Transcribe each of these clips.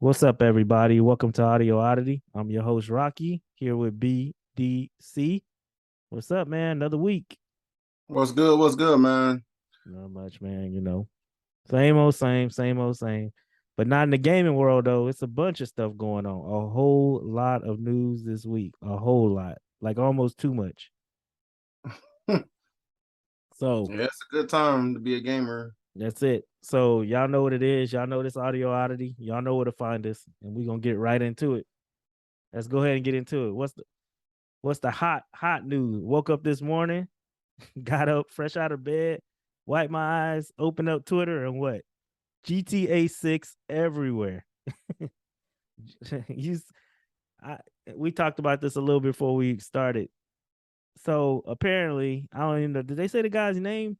What's up, everybody? Welcome to Audio Oddity. I'm your host, Rocky, here with BDC. What's up, man? Another week. What's good? What's good, man? Not much, man. Same old same, same old same. But not in the gaming world, though. It's a bunch of stuff going on. A whole lot of news this week. A whole lot. Like almost too much. So Yeah, it's a good time to be a gamer. that's it. So y'all know what it is. Y'all know this Audio Oddity. Y'all know where to find us. And we're gonna get right into it. Let's go ahead and get into it. What's the hot news? Woke up this morning, got up fresh out of bed, wiped my eyes, opened up Twitter, and what? GTA 6 everywhere. you, I, we talked about this a little before we started. So apparently, I don't even know. Did they say the guy's name?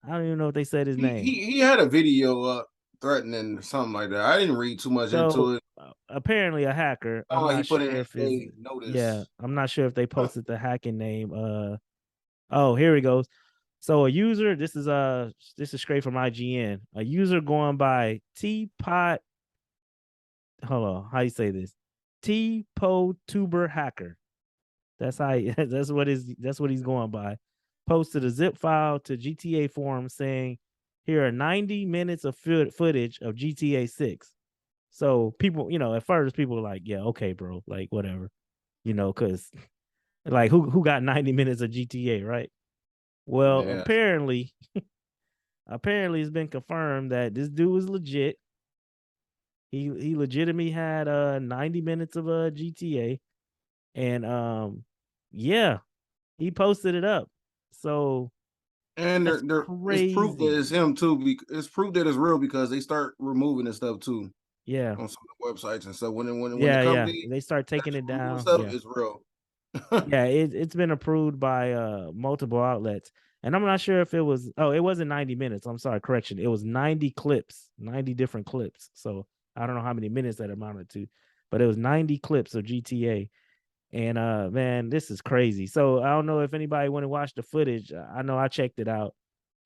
I don't even know if they said his He name. he, he had a video up threatening something like that. I didn't read too much into So it. apparently, a hacker. Sound I'm like he not put in sure his if is day yeah. notice. I'm not sure if they posted the hacking name. Oh, here he goes. So a user, this is straight from IGN. A user going by Teapot. Hold on, how you say this? T-Po Tuber Hacker. That's how that's what he's going by. Posted a zip file to GTA forum saying, "Here are 90 minutes of footage of GTA 6." So people, at first people were like, "Yeah, okay, bro, like whatever," because like who got 90 minutes of GTA, right? Well, Yeah. apparently it's been confirmed that this dude is legit. He legitimately had 90 minutes of GTA, and yeah, he posted it up. So And that's it's proof that crazy. it's him too. It's proof that it's real because they start removing this stuff too Yeah. on some of the websites and stuff. When the Yeah, yeah. company They start taking that's it removing down. stuff, Yeah. it's real. Yeah, it's been approved by multiple outlets. And I'm not sure if it wasn't 90 minutes. I'm sorry, correction. It was 90 clips, 90 different clips. So I don't know how many minutes that amounted to, but it was 90 clips of GTA. And man, this is crazy. So I don't know if anybody want to watch the footage. I know I checked it out.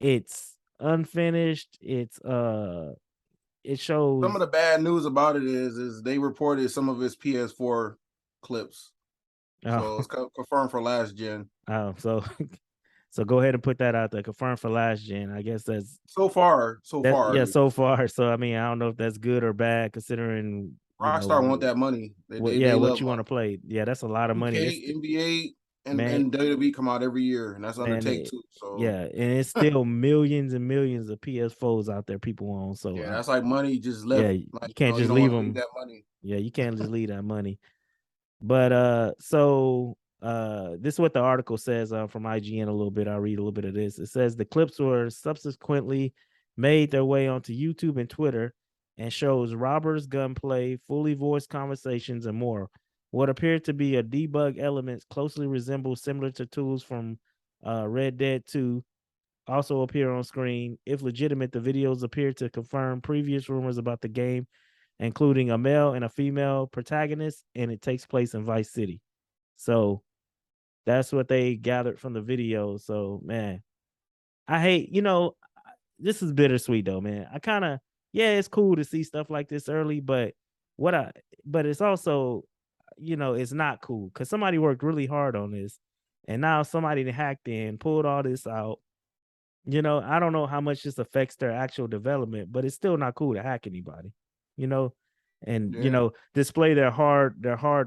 It's unfinished. It Some of shows. the bad news about it is they reported some of his PS4 clips, so Oh, it's confirmed for last gen. oh, so go ahead and put that out there. Confirmed for last gen. I guess So that far, yeah, at so least. far. So I mean, I don't know if that's good or bad considering, Rockstar want that money. They what they, yeah, they what love you want to money. play. Yeah, that's a lot of money. 2K, NBA, and Man, and WWE come out every year, and that's under man, Take Two. So yeah, and it's still millions and millions of PS4s out there people own. So yeah, that's like money just yeah, left. Like you can't you just don't leave want to leave them. that money. Yeah, you can't just leave that money. But this is what the article says from IGN a little bit. I'll read a little bit of this. It says the clips were subsequently made their way onto YouTube and Twitter and shows robbers gunplay, fully voiced conversations, and more. What appeared to be a debug elements closely resembles similar to tools from Red Dead 2 also appear on screen. If legitimate, the videos appear to confirm previous rumors about the game, including a male and a female protagonist, and it takes place in Vice City. So that's what they gathered from the video. So man, I hate, this is bittersweet though, man. I kind of yeah, it's cool to see stuff like this early, but what I but it's also, it's not cool because somebody worked really hard on this, and now somebody hacked in, pulled all this out. I don't know how much this affects their actual development, but it's still not cool to hack anybody, you know, and Yeah, display their hard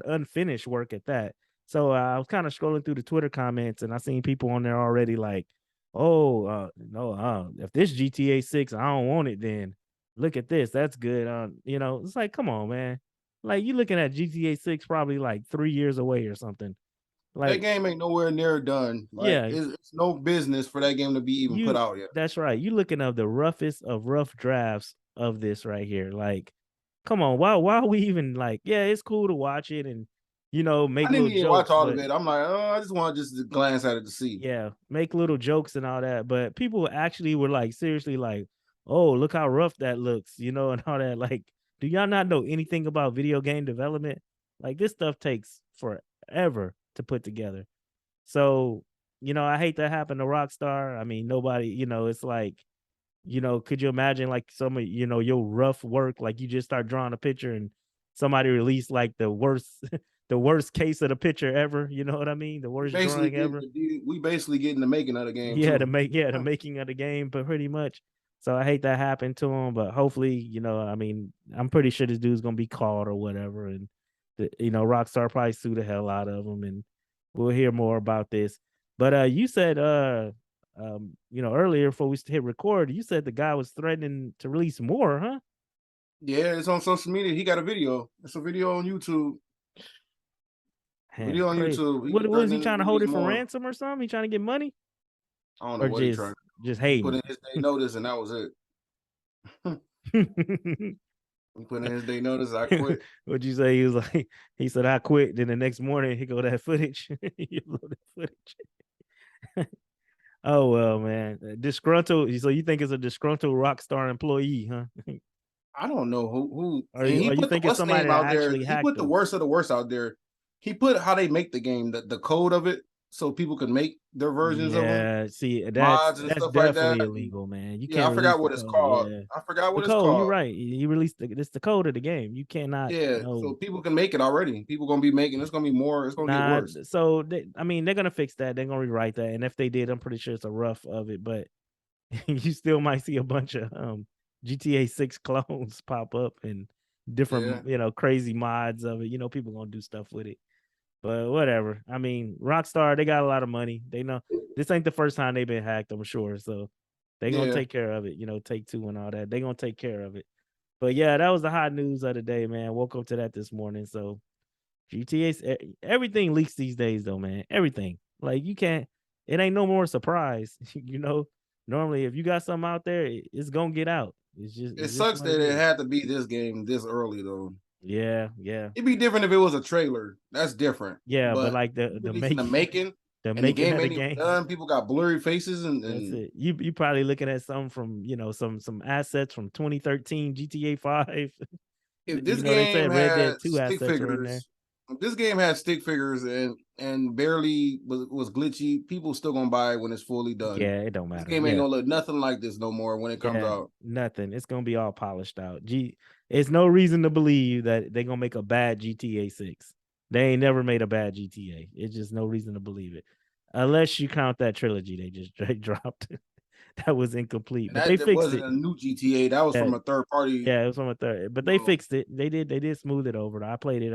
unfinished work at that. So I was kind of scrolling through the Twitter comments and I seen people on there already like, oh, no, if this GTA 6, I don't want it, then look at this. That's good. It's like, come on, man. Like you looking at GTA 6 probably like 3 years away or something. that Like, game ain't nowhere near done. Like yeah, it's no business for that game to be even put you out yet. that's right. You looking at the roughest of rough drafts of this right here. Like, come on, why are we even like, yeah, it's cool to watch it and make I didn't little even watch jokes, all of but it. I'm like, oh, I just want to just glance at it to see. yeah, make little jokes and all that. But people actually were like seriously like, oh, look how rough that looks, and all that. Like, do y'all not know anything about video game development? Like this stuff takes forever to put together. So, I hate that happened to Rockstar. I mean, nobody, it's like could you imagine like some of your rough work, like you just start drawing a picture and somebody released like the worst the worst case of the picture ever, you know what I mean? The worst drawing ever. We basically getting the making of the game Yeah, too. the making of the game, but pretty much. So I hate that happened to him, but hopefully, I mean, I'm pretty sure this dude's gonna be caught or whatever, and Rockstar probably sue the hell out of him, and we'll hear more about this. But you said earlier before we hit record, you said the guy was threatening to release more, huh? Yeah, it's on social media. He got a video. It's a video on YouTube. Man, crazy. He What is he threatening to trying to hold release it for more. ransom or something? He trying to get money I don't know or what he trying. just He put hating? in his day notice, and that was it. He put in his day notice. I quit. What'd you say? He was like, he said, I quit. Then the next morning, he go that footage. You upload that footage. Oh well, man. Disgruntled. So you think it's a disgruntled Rockstar employee, huh? I don't know who, Or and he you put the think it's what's somebody name that out there. actually He hacked put the them? worst of the worst out there. He put how they make the game, the code of it, so people can make their versions of them, Yeah. See, mods and that's stuff like that. definitely illegal, man. You Yeah, can't I release forgot the what it's code. called. Yeah. I forgot The what it's code, you're called. right. He released it's the code of the game. You cannot Yeah, so no. people can make it already. People gonna be making. It's gonna be more. It's gonna get Nah, worse. so I mean, they're gonna fix that. They're gonna rewrite that, and if they did, I'm pretty sure it's a rough of it. But you still might see a bunch of GTA 6 clones pop up and Yeah, different, crazy mods of it. People gonna do stuff with it. But whatever. I mean, Rockstar, they got a lot of money. They know this ain't the first time they've been hacked, I'm sure. So they gonna yeah. take care of it, take two and all that. They gonna take care of it. But yeah, that was the hot news of the day, man. Woke up to that this morning. So GTA, everything leaks these days, though, man. Everything. Like you can't. It ain't no more surprise. Normally if you got something out there, it's gonna get out. It It's just sucks what it that it is. had to be this game this early though. Yeah, yeah, It'd be different if it was a trailer. That's different. yeah. But But like you releasing the making, the and the making game of the ain't even game. done. People got blurry faces, That's and it. You probably looking at some from some assets from 2013 GTA 5. if this They game said Red had Dead 2 stick assets are in there. figures, if this game had stick figures and barely was glitchy, people still gonna buy it when it's fully done. Yeah, it don't This matter. game ain't Yeah. gonna look nothing like this no more when it comes Yeah, out. nothing. It's gonna be all polished out. It's no reason to believe that they're gonna make a bad GTA 6. They ain't never made a bad GTA. It's just no reason to believe it. Unless you count that trilogy they just dropped. That was incomplete. And But they that fixed wasn't it. a new GTA. That was Yeah, from a third party. yeah, it was on a third. But You they know, fixed it. They did smooth it over. I played it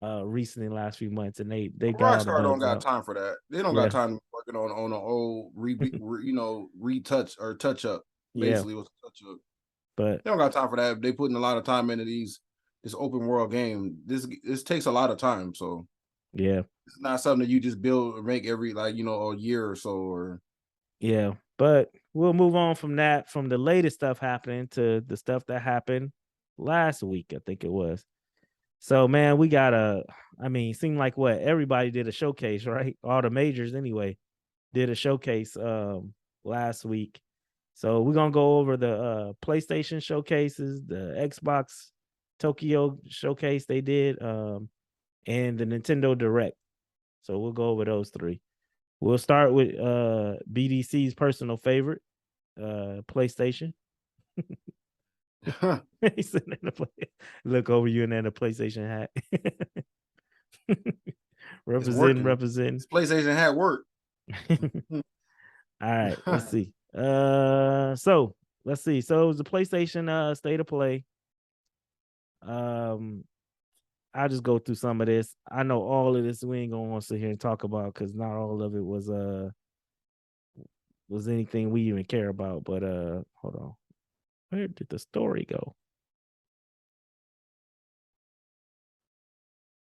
recently in the last few months and they got all the Rockstar don't bugs got out. time for that. They don't got Yeah. time working on an old retouch or touch up. Yeah. Basically, it was a touch up. But They don't got time for that. They putting a lot of time into this open world game. This takes a lot of time, so yeah. it's not something that you just build or make every a year or so. Or Yeah, but we'll move on from that, from the latest stuff happening to the stuff that happened last week, I think it was. So, man, we got I mean, seemed like what everybody did a showcase, right? All the majors anyway did a showcase last week. So we're gonna go over the PlayStation showcases, the Xbox Tokyo showcase they did, and the Nintendo Direct. So we'll go over those three. We'll start with BDC's personal favorite, PlayStation. He's sitting in the look over you and then a PlayStation hat. it's representing, working. representing. This PlayStation had work. All right, let's see. So let's see. So it was the PlayStation State of Play. Um, I'll just go through some of this. I know all of this we ain't gonna want to sit here and talk about because not all of it was anything we even care about. But hold on. Where did the story go?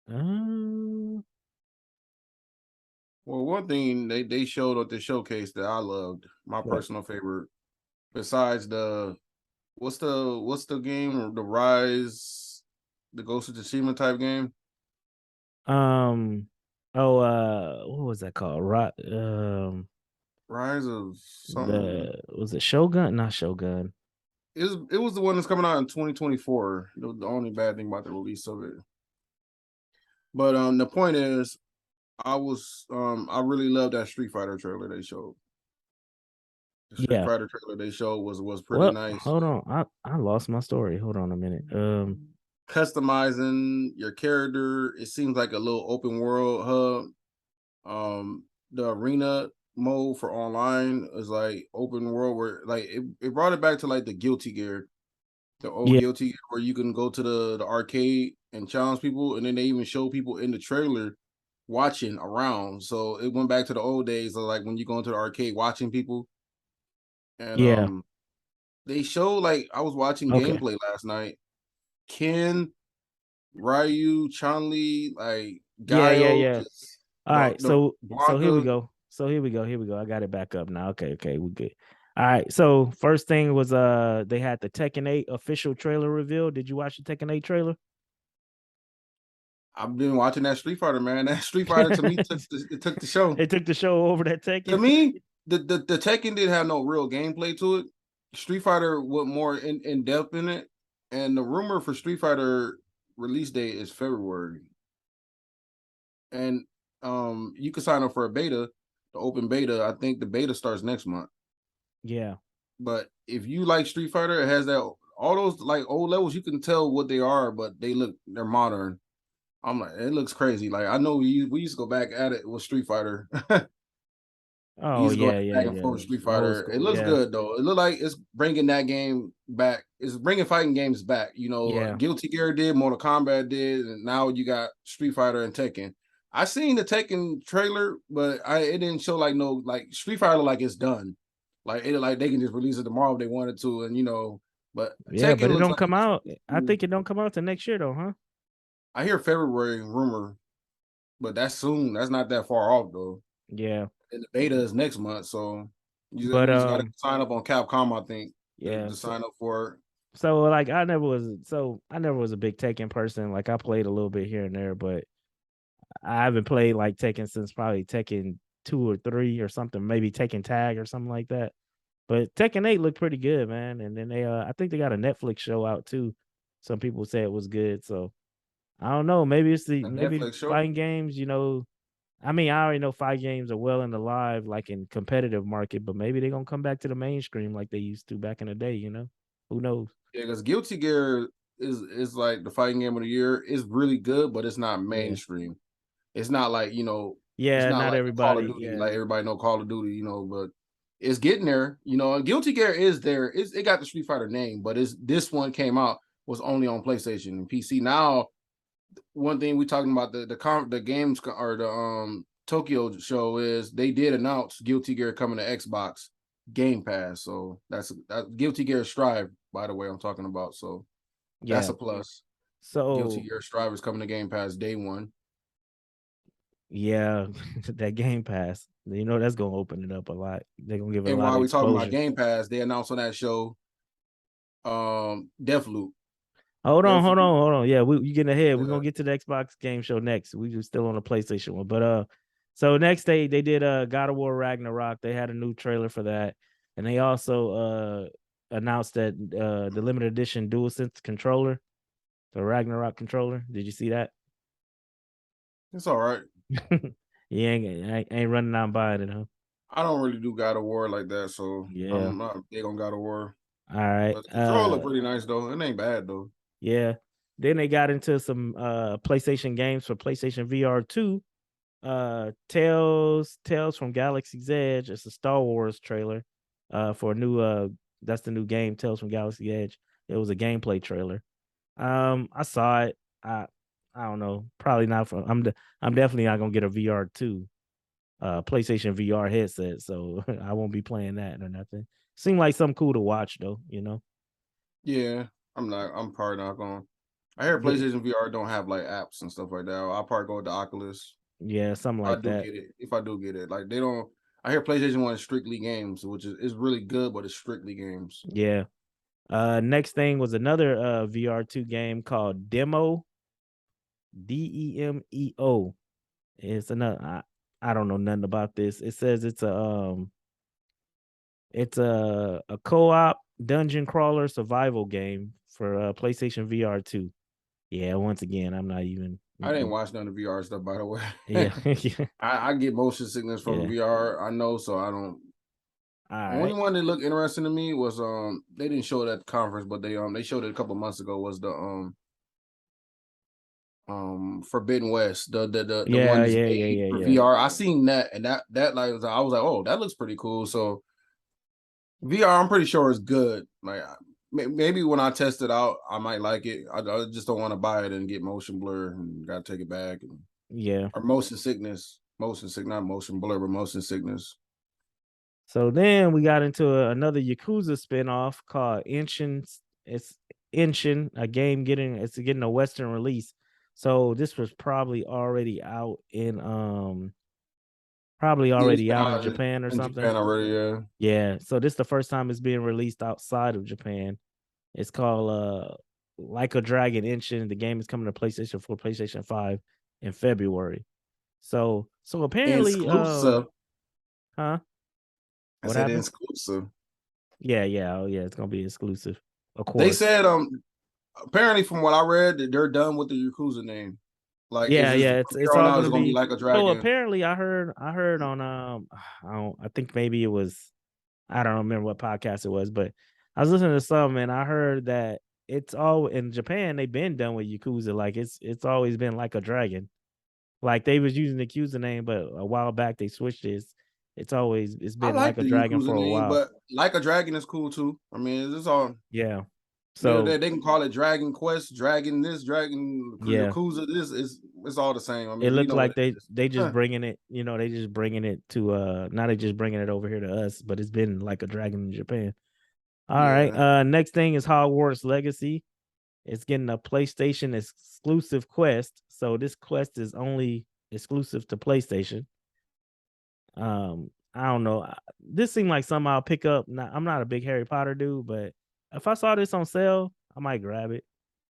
Uh, Well, one thing they showed at the showcase that I loved, my what? personal favorite, besides what's the game, the Rise, the Ghost of Tsushima type game, Um. Oh. What was that called? Right. Rise of something. The was it Shogun? Not Shogun. It was the one that's coming out in 2024. The only bad thing about the release of it. But the point is, I really love that Street Fighter trailer they showed. The Street Yeah. Fighter trailer they showed was pretty Well, nice. hold on. I lost my story. Hold on a minute. Customizing your character. It seems like a little open world hub. The arena mode for online is like open world where like it brought it back to like the Guilty Gear, the old Yeah, Guilty Gear, where you can go to the arcade and challenge people, and then they even show people in the trailer watching around. So it went back to the old days of like when you go into the arcade watching people. And yeah. they show like I was watching Okay. gameplay last night. Ken, Ryu, Chun-Li, like Yeah, yeah, Guile, yeah. just All right. the So here we Blanca. go. Here we go. I got it back up now. Okay, okay, we good. All right. So first thing was they had the Tekken 8 official trailer reveal. Did you watch the Tekken 8 trailer? I've been watching that Street Fighter, man. That Street Fighter to me took the show. It took the show over that To Tekken. me, the Tekken didn't have no real gameplay to it. Street Fighter went more in depth in it, and the rumor for Street Fighter release date is February, and you can sign up for a beta, the open beta. I think the beta starts next month. Yeah. But if you like Street Fighter, it has that all those like old levels. You can tell what they are, but they're modern. I'm like, it looks crazy. Like I know we used to go back at it with Street Fighter. We Oh used to go yeah, yeah, back and yeah. forth with Street Old Fighter. It school. looks Yeah. good though. It looked like it's bringing that game back. It's bringing fighting games back. You know, Yeah. Guilty Gear did, Mortal Kombat did, and now you got Street Fighter and Tekken. I seen the Tekken trailer, but it didn't show like no like Street Fighter like it's done. Like they can just release it tomorrow if they wanted to, and you know. But Yeah, but Tekken it looks don't like come out. I cool. think it don't come out till next year though, huh? I hear February rumor, but that's soon. That's not that far off though. Yeah. And the beta is next month, so But you just got to sign up on Capcom, I think, yeah, to sign up for it. so like I never was a big Tekken person. Like I played a little bit here and there, but I haven't played like Tekken since probably Tekken 2 or 3 or something, maybe Tekken Tag or something like that. But Tekken 8 looked pretty good, man. And then they I think they got a Netflix show out too. Some people say it was good. So I don't know. A Maybe Netflix show. fighting games, I mean, I already know fight games are well in the live, like in competitive market, but maybe they're gonna come back to the mainstream like they used to back in the day. Who knows? Yeah, because Guilty Gear is like the fighting game of the year. It's really good, but it's not Yeah. mainstream. It's not like it's Yeah, not not like a Call of everybody. Duty. Yeah. Like everybody know Call of Duty, but it's getting there. And Guilty Gear is there. It got the Street Fighter name, but this one came out was only on PlayStation and PC. Now one thing we talking about the games or the Tokyo show is they did announce Guilty Gear coming to Xbox Game Pass. So that's Guilty Gear Strive, by the way, I'm talking about. So that's Yeah. a plus. Guilty So Gear Strive is coming to Game Pass day one. yeah, that Game Pass, that's gonna open it up a lot. They're gonna give it a And lot while of we talking about exposure. Game Pass, they announced on that show Deathloop. Deathloop. Hold on. Yeah, you getting ahead. We're Yeah. gonna get to the Xbox game show next. We just still on the PlayStation one. But so next they did God of War Ragnarok. They had a new trailer for that. And they also announced that the limited edition DualSense controller, the Ragnarok controller. Did you see that? It's all right. You ain't running out and buying it, huh? I don't really do God of War like that, so Yeah. I'm not big on God of War. All right. But the control look pretty nice though. It ain't bad though. Yeah. Then they got into some PlayStation games for PlayStation VR 2. Tales from Galaxy's Edge. It's a Star Wars trailer for a new that's the new game, Tales from Galaxy's Edge. It was a gameplay trailer. I saw it. I don't know. Probably not for I'm definitely not gonna get a VR2 PlayStation VR headset, so I won't be playing that or nothing. Seemed like something cool to watch though. Yeah, I'm probably not going. I hear Yeah, PlayStation VR don't have like apps and stuff like that. I'll probably go with the Oculus. yeah, something If I like do that. get it. If I do get it. Like they don't I hear PlayStation One is strictly games, which is really good, but it's strictly games. Yeah. Next thing was another VR2 game called Demeo. It's another. I don't know nothing about this. It says it's a co-op dungeon crawler survival game for PlayStation VR 2. Yeah, once again, I'm not even. I didn't watch none of the VR stuff, by the way. Yeah, yeah, I get motion sickness from yeah. VR. I know, so I don't. All Only right. one that looked interesting to me was they didn't show it at the conference, but they showed it a couple months ago was the Forbidden West, the one Yeah, that's yeah, yeah, made yeah, for yeah. VR. I seen that and that like I was like, oh, that looks pretty cool. So VR, I'm pretty sure is good. Like maybe when I test it out, I might like it. I just don't want to buy it and get motion blur and gotta take it back Yeah. or motion sickness, not motion blur, but motion sickness. So then we got into another Yakuza spinoff called Inshin. It's Inshin, a game getting a Western release. So this was probably Yeah, it's already been out in out Japan or in something. Japan already. Yeah, Yeah. So this is the first time it's being released outside of Japan. It's called Like a Dragon Inshin. The game is coming to PlayStation 4, PlayStation 5 in February. So apparently exclusive. huh? I What said happened? exclusive. Yeah, yeah, oh yeah, it's gonna be exclusive. Of They course. said apparently from what I read that they're done with the Yakuza name. Like it's Yeah, just yeah, from it's here on all out gonna it's gonna be be like a so dragon. apparently I heard on I think maybe it was I don't remember what podcast it was, but I was listening to some and I heard that it's all in Japan, they've been done with Yakuza. Like it's always been like a dragon. Like they was using the Yakuza name, but a while back they switched it. It's I been like like a the dragon Yakuza for a name, while. but like a dragon is cool too. I mean, it's all Yeah. they So they can call it Dragon Quest, Dragon this, Dragon yeah. Yakuza. This is it's all the same. I It mean, we looked know what like it is. they just bringing it, they just bringing it to now they just bringing it over here to us, but it's been like a dragon in Japan. All right. Yeah, Next thing is Hogwarts Legacy. It's getting a PlayStation exclusive quest. So this quest is only exclusive to PlayStation. I don't know. This seemed like something I'll pick up. I'm not a big Harry Potter dude, but if I saw this on sale, I might grab it.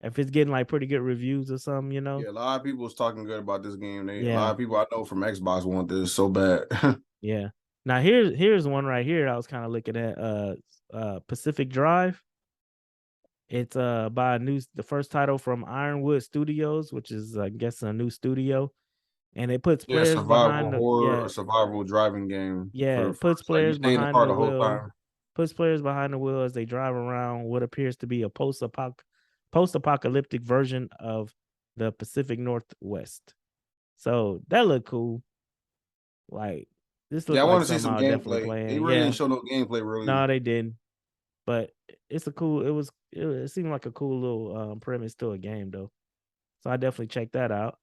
If it's getting like pretty good reviews or something. yeah. A lot of people was talking good about this game. A lot Yeah. of people I know from Xbox want this so bad. Yeah. Now here's one right here I was kind of looking at Pacific Drive. It's by the first title from Ironwood Studios, which is I guess a new studio, and it puts Yeah, players survival behind the horror yeah, or survival driving game yeah, it for puts it's like you players stay in the behind car the the whole wheel, time. puts players behind the wheel as they drive around what appears to be a post-apocalyptic version of the Pacific Northwest. So that looked cool. Like this Yeah, looked I like want to see something some I'll definitely gameplay. play They in. really didn't Yeah. show no gameplay really. No, they didn't. But it's a cool. It seemed like a cool little premise to a game though. So I definitely check that out.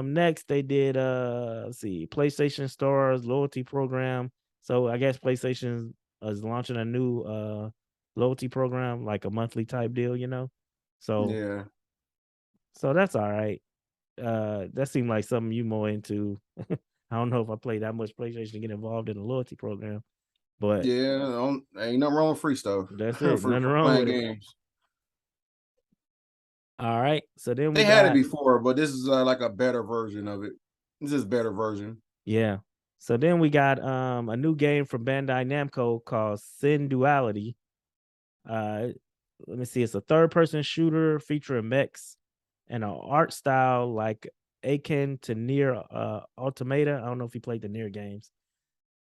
Next they did let's see, PlayStation Stars loyalty program. So I guess PlayStation is launching a new loyalty program, like a monthly type deal. So Yeah. so that's all right. That seemed like something you more into. I don't know if I play that much PlayStation to get involved in a loyalty program, but Yeah, ain't nothing wrong with free stuff that's for, it. Nothing for wrong playing with it. games. All right. So then we They had it got before, but this is like a better version of it. This is a better version. yeah. So then we got a new game from Bandai Namco called Sin Duality. Uh Let me see. It's a third person shooter featuring mechs and an art style like akin to Near Automata. I don't know if you played the Near games.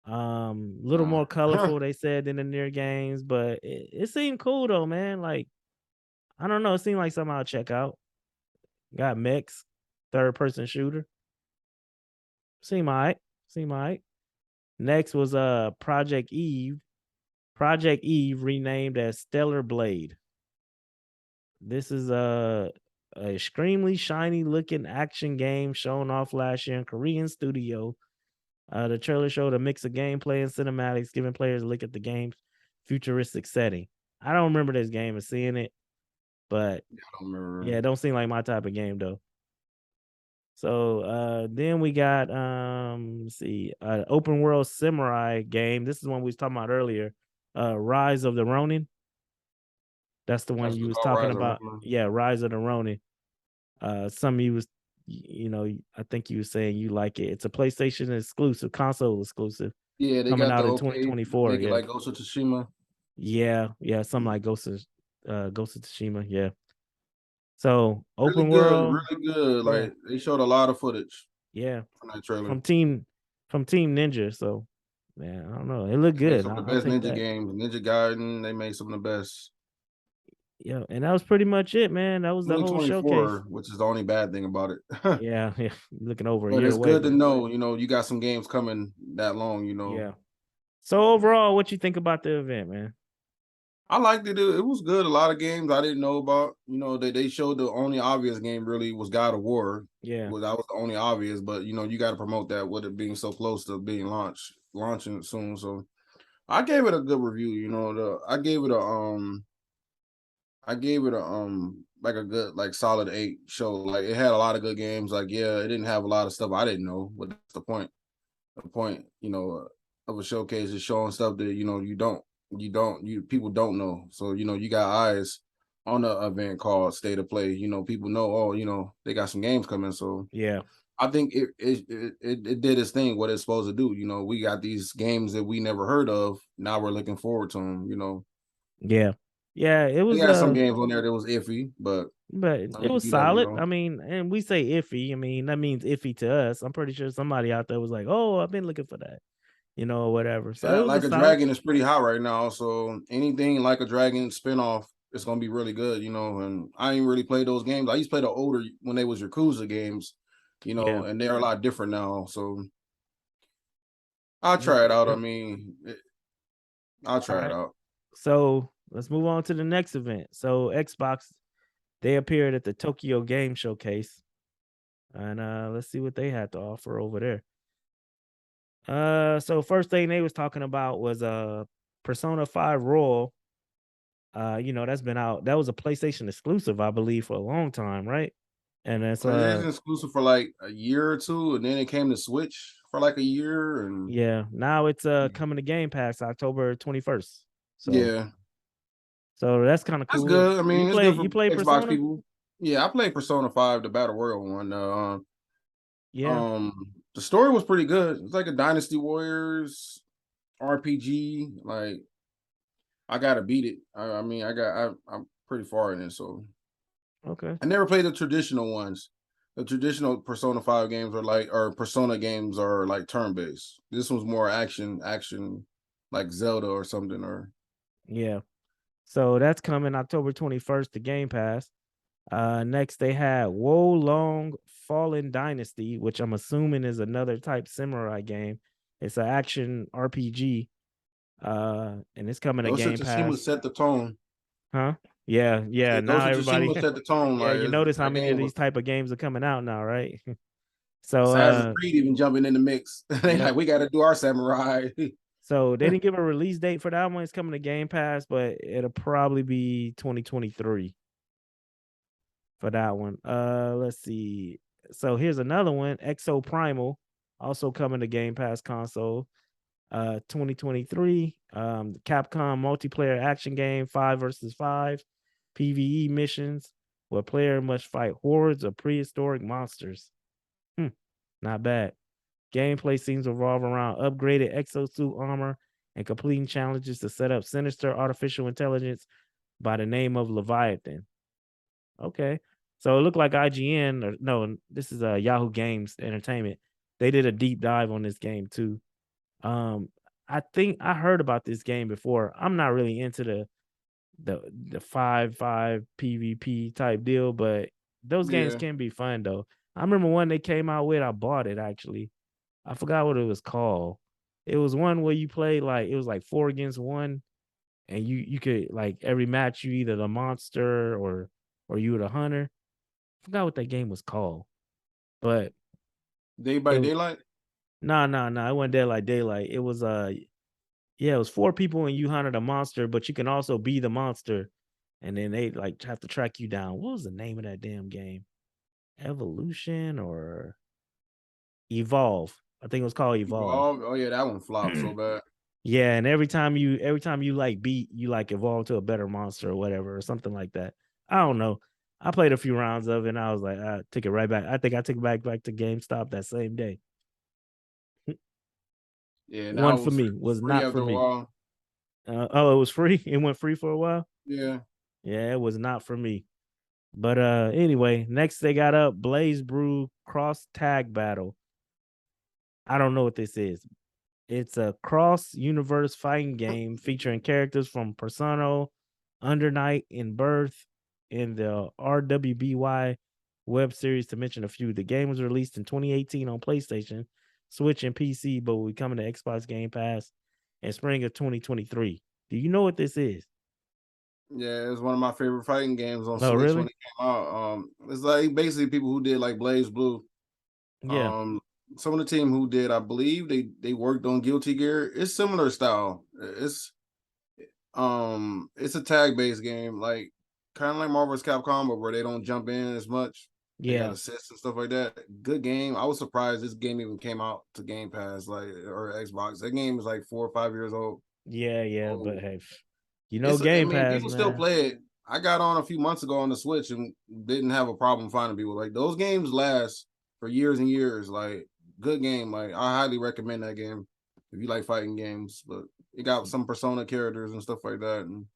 Little Uh, more colorful, they said, than the Near games, but it seemed cool though, man. Like, I don't know, it seemed like something I'll check out. Got mechs, third person shooter. Seem all right. Seem all right. Next was Project Eve. Project Eve renamed as Stellar Blade. This is a extremely shiny looking action game shown off last year in Korean studio. The trailer showed a mix of gameplay and cinematics, giving players a look at the game's futuristic setting. I don't remember this game and seeing it, but I don't remember. yeah, it don't seem like my type of game though. So then we got let's see, open world samurai game. This is one we was talking about earlier. Rise of the Ronin. That's the one That's you was all talking Rise of about. Rome. Yeah, Rise of the Ronin. Some of you was I think you was saying you like it. It's a PlayStation exclusive, console exclusive, Yeah, they coming got the out in okay, 2024. make it Yeah. like Ghost of Tsushima. Yeah, yeah, something like Ghost of Tsushima. Yeah. So Really open good, world. really good. Yeah, Like they showed a lot of footage yeah. from that trailer. From Team Ninja. So man, I don't know. It looked They made good. some of the I'll best take Ninja that. games. Ninja Gaiden, they made some of the best. Yeah, and that was pretty much it, man. That was the whole showcase. 2024, which is the only bad thing about it. Yeah, yeah. Looking over a But year it's away, good to but know, you got some games coming that long, yeah. So overall, what you think about the event, man? I liked it. It was good. A lot of games I didn't know about. They showed the only obvious game really was God of War. Yeah, Well, that was the only obvious, but you got to promote that with it being so close to being launching soon. So I gave it a good review. I gave it a like a good like solid 8 show. Like it had a lot of good games. Like yeah, it didn't have a lot of stuff I didn't know, but that's the point. The point, of a showcase is showing stuff that you people don't know. So you got eyes on the event called State of Play. People know, oh, they got some games coming. So yeah, I think it did its thing, what it's supposed to do. We got these games that we never heard of. Now we're looking forward to them. yeah, yeah. It They was had some games on there that was iffy, but but I it mean, was solid. I mean, and we say iffy. I mean, that means iffy to us. I'm pretty sure somebody out there was like, "Oh, I've been looking for that," or whatever. So yeah, it was a like a solid. Dragon is pretty hot right now. So anything like a Dragon spinoff, it's gonna be really good, And I ain't really played those games. I used to play the older when they was Yakuza games, Yeah. and they're a lot different now. So I'll Yep. try it out. I Yep. mean, I'll All try it right. out. So let's move on to the next event. So Xbox, they appeared at the Tokyo Game Showcase, and let's see what they had to offer over there. So first thing they was talking about was Persona 5 Royal. That's been out. That was a PlayStation exclusive, I believe, for a long time, right? And it's PlayStation exclusive for like a year or two, and then it came to Switch for like a year, and yeah, now it's coming to Game Pass October 21st. So yeah, that's kind of that's cool. good. I You mean, it's play good you for play Xbox Persona? people. Yeah, I played Persona 5, the Battle Royale one. Yeah. The story was pretty good. It's like a Dynasty Warriors RPG. Like I gotta beat it. I mean, I'm pretty far in it, so Okay. I never played the traditional ones. The traditional Persona 5 games or Persona games are like turn based. This one's more action, like Zelda or something. Or Yeah. So that's coming October 21st to Game Pass. Next they had Wo Long Fallen Dynasty, which I'm assuming is another type samurai game. It's an action RPG. And it's coming to Ghost of Game Tsushima Pass. set the tone. Huh? Yeah, I yeah. said Ghost Now of everybody Tsushima set the tone. yeah, Like you notice how that many of game was these type of games are coming out now, right? So Assassin's Creed even jumping in the mix. They yep. like we got to do our samurai. So they didn't give a release date for that one. It's coming to Game Pass, but it'll probably be 2023 for that one. Let's see. So here's another one, Exo Primal, also coming to Game Pass console. 2023. Capcom multiplayer action game 5 versus 5 PvE missions where player must fight hordes of prehistoric monsters. Hmm, not bad. Gameplay seems to revolve around upgraded exosuit armor and completing challenges to set up sinister artificial intelligence by the name of Leviathan. Okay. So it looked like IGN or no, this is Yahoo Games Entertainment. They did a deep dive on this game too. Um, I think I heard about this game before. I'm not really into the 5-5 PvP type deal, but those games Yeah, can be fun though. I remember one they came out with, I bought it actually. I forgot what it was called. It was one where you play like it was like 4 against 1, and you could like every match you either the monster or you were the hunter. I forgot what that game was called, but Day by it was Daylight. no, it wasn't Dead like Daylight. It was yeah, it was 4 people and you hunted a monster, but you can also be the monster, and then they like have to track you down. What was the name of that damn game? Evolution or Evolve? I think it was called Evolve. Evolve. Oh yeah, that one flopped so bad. Yeah, and every time you like beat, you like evolve to a better monster or whatever or something like that. I don't know. I played a few rounds of it and I was like, I took it right back. I think I took it back to GameStop that same day. Yeah, One now it for was me was free not for after a me. while. Oh, it was free. It went free for a while. Yeah, Yeah, it was not for me. But anyway, next they got up Blaze Brew Cross Tag Battle. I don't know what this is. It's a cross-universe fighting game featuring characters from Persona, Under Night, and Birth in the RWBY web series, to mention a few. The game was released in 2018 on PlayStation, Switch, and PC, but will be coming to Xbox Game Pass in spring of 2023. Do you know what this is? Yeah, it's one of my favorite fighting games on Oh, Switch when really? it came out. It's like basically people who did like Blaze Blue. Yeah, Um, some of the team who did, I believe they worked on Guilty Gear. It's similar style. It's a tag based game, like kind of like Marvel's Capcom, but where they don't jump in as much. They got yeah, assists and stuff like that. Good game. I was surprised this game even came out to Game Pass, like or Xbox. That game is like 4 or 5 years old. yeah. But So hey, you know, it's I Game mean, Pass, people still man. play it. I got on a few months ago on the Switch and didn't have a problem finding people. Like those games last for years and years. Like good game. Like I highly recommend that game if you like fighting games. But it got some Persona characters and stuff like that. And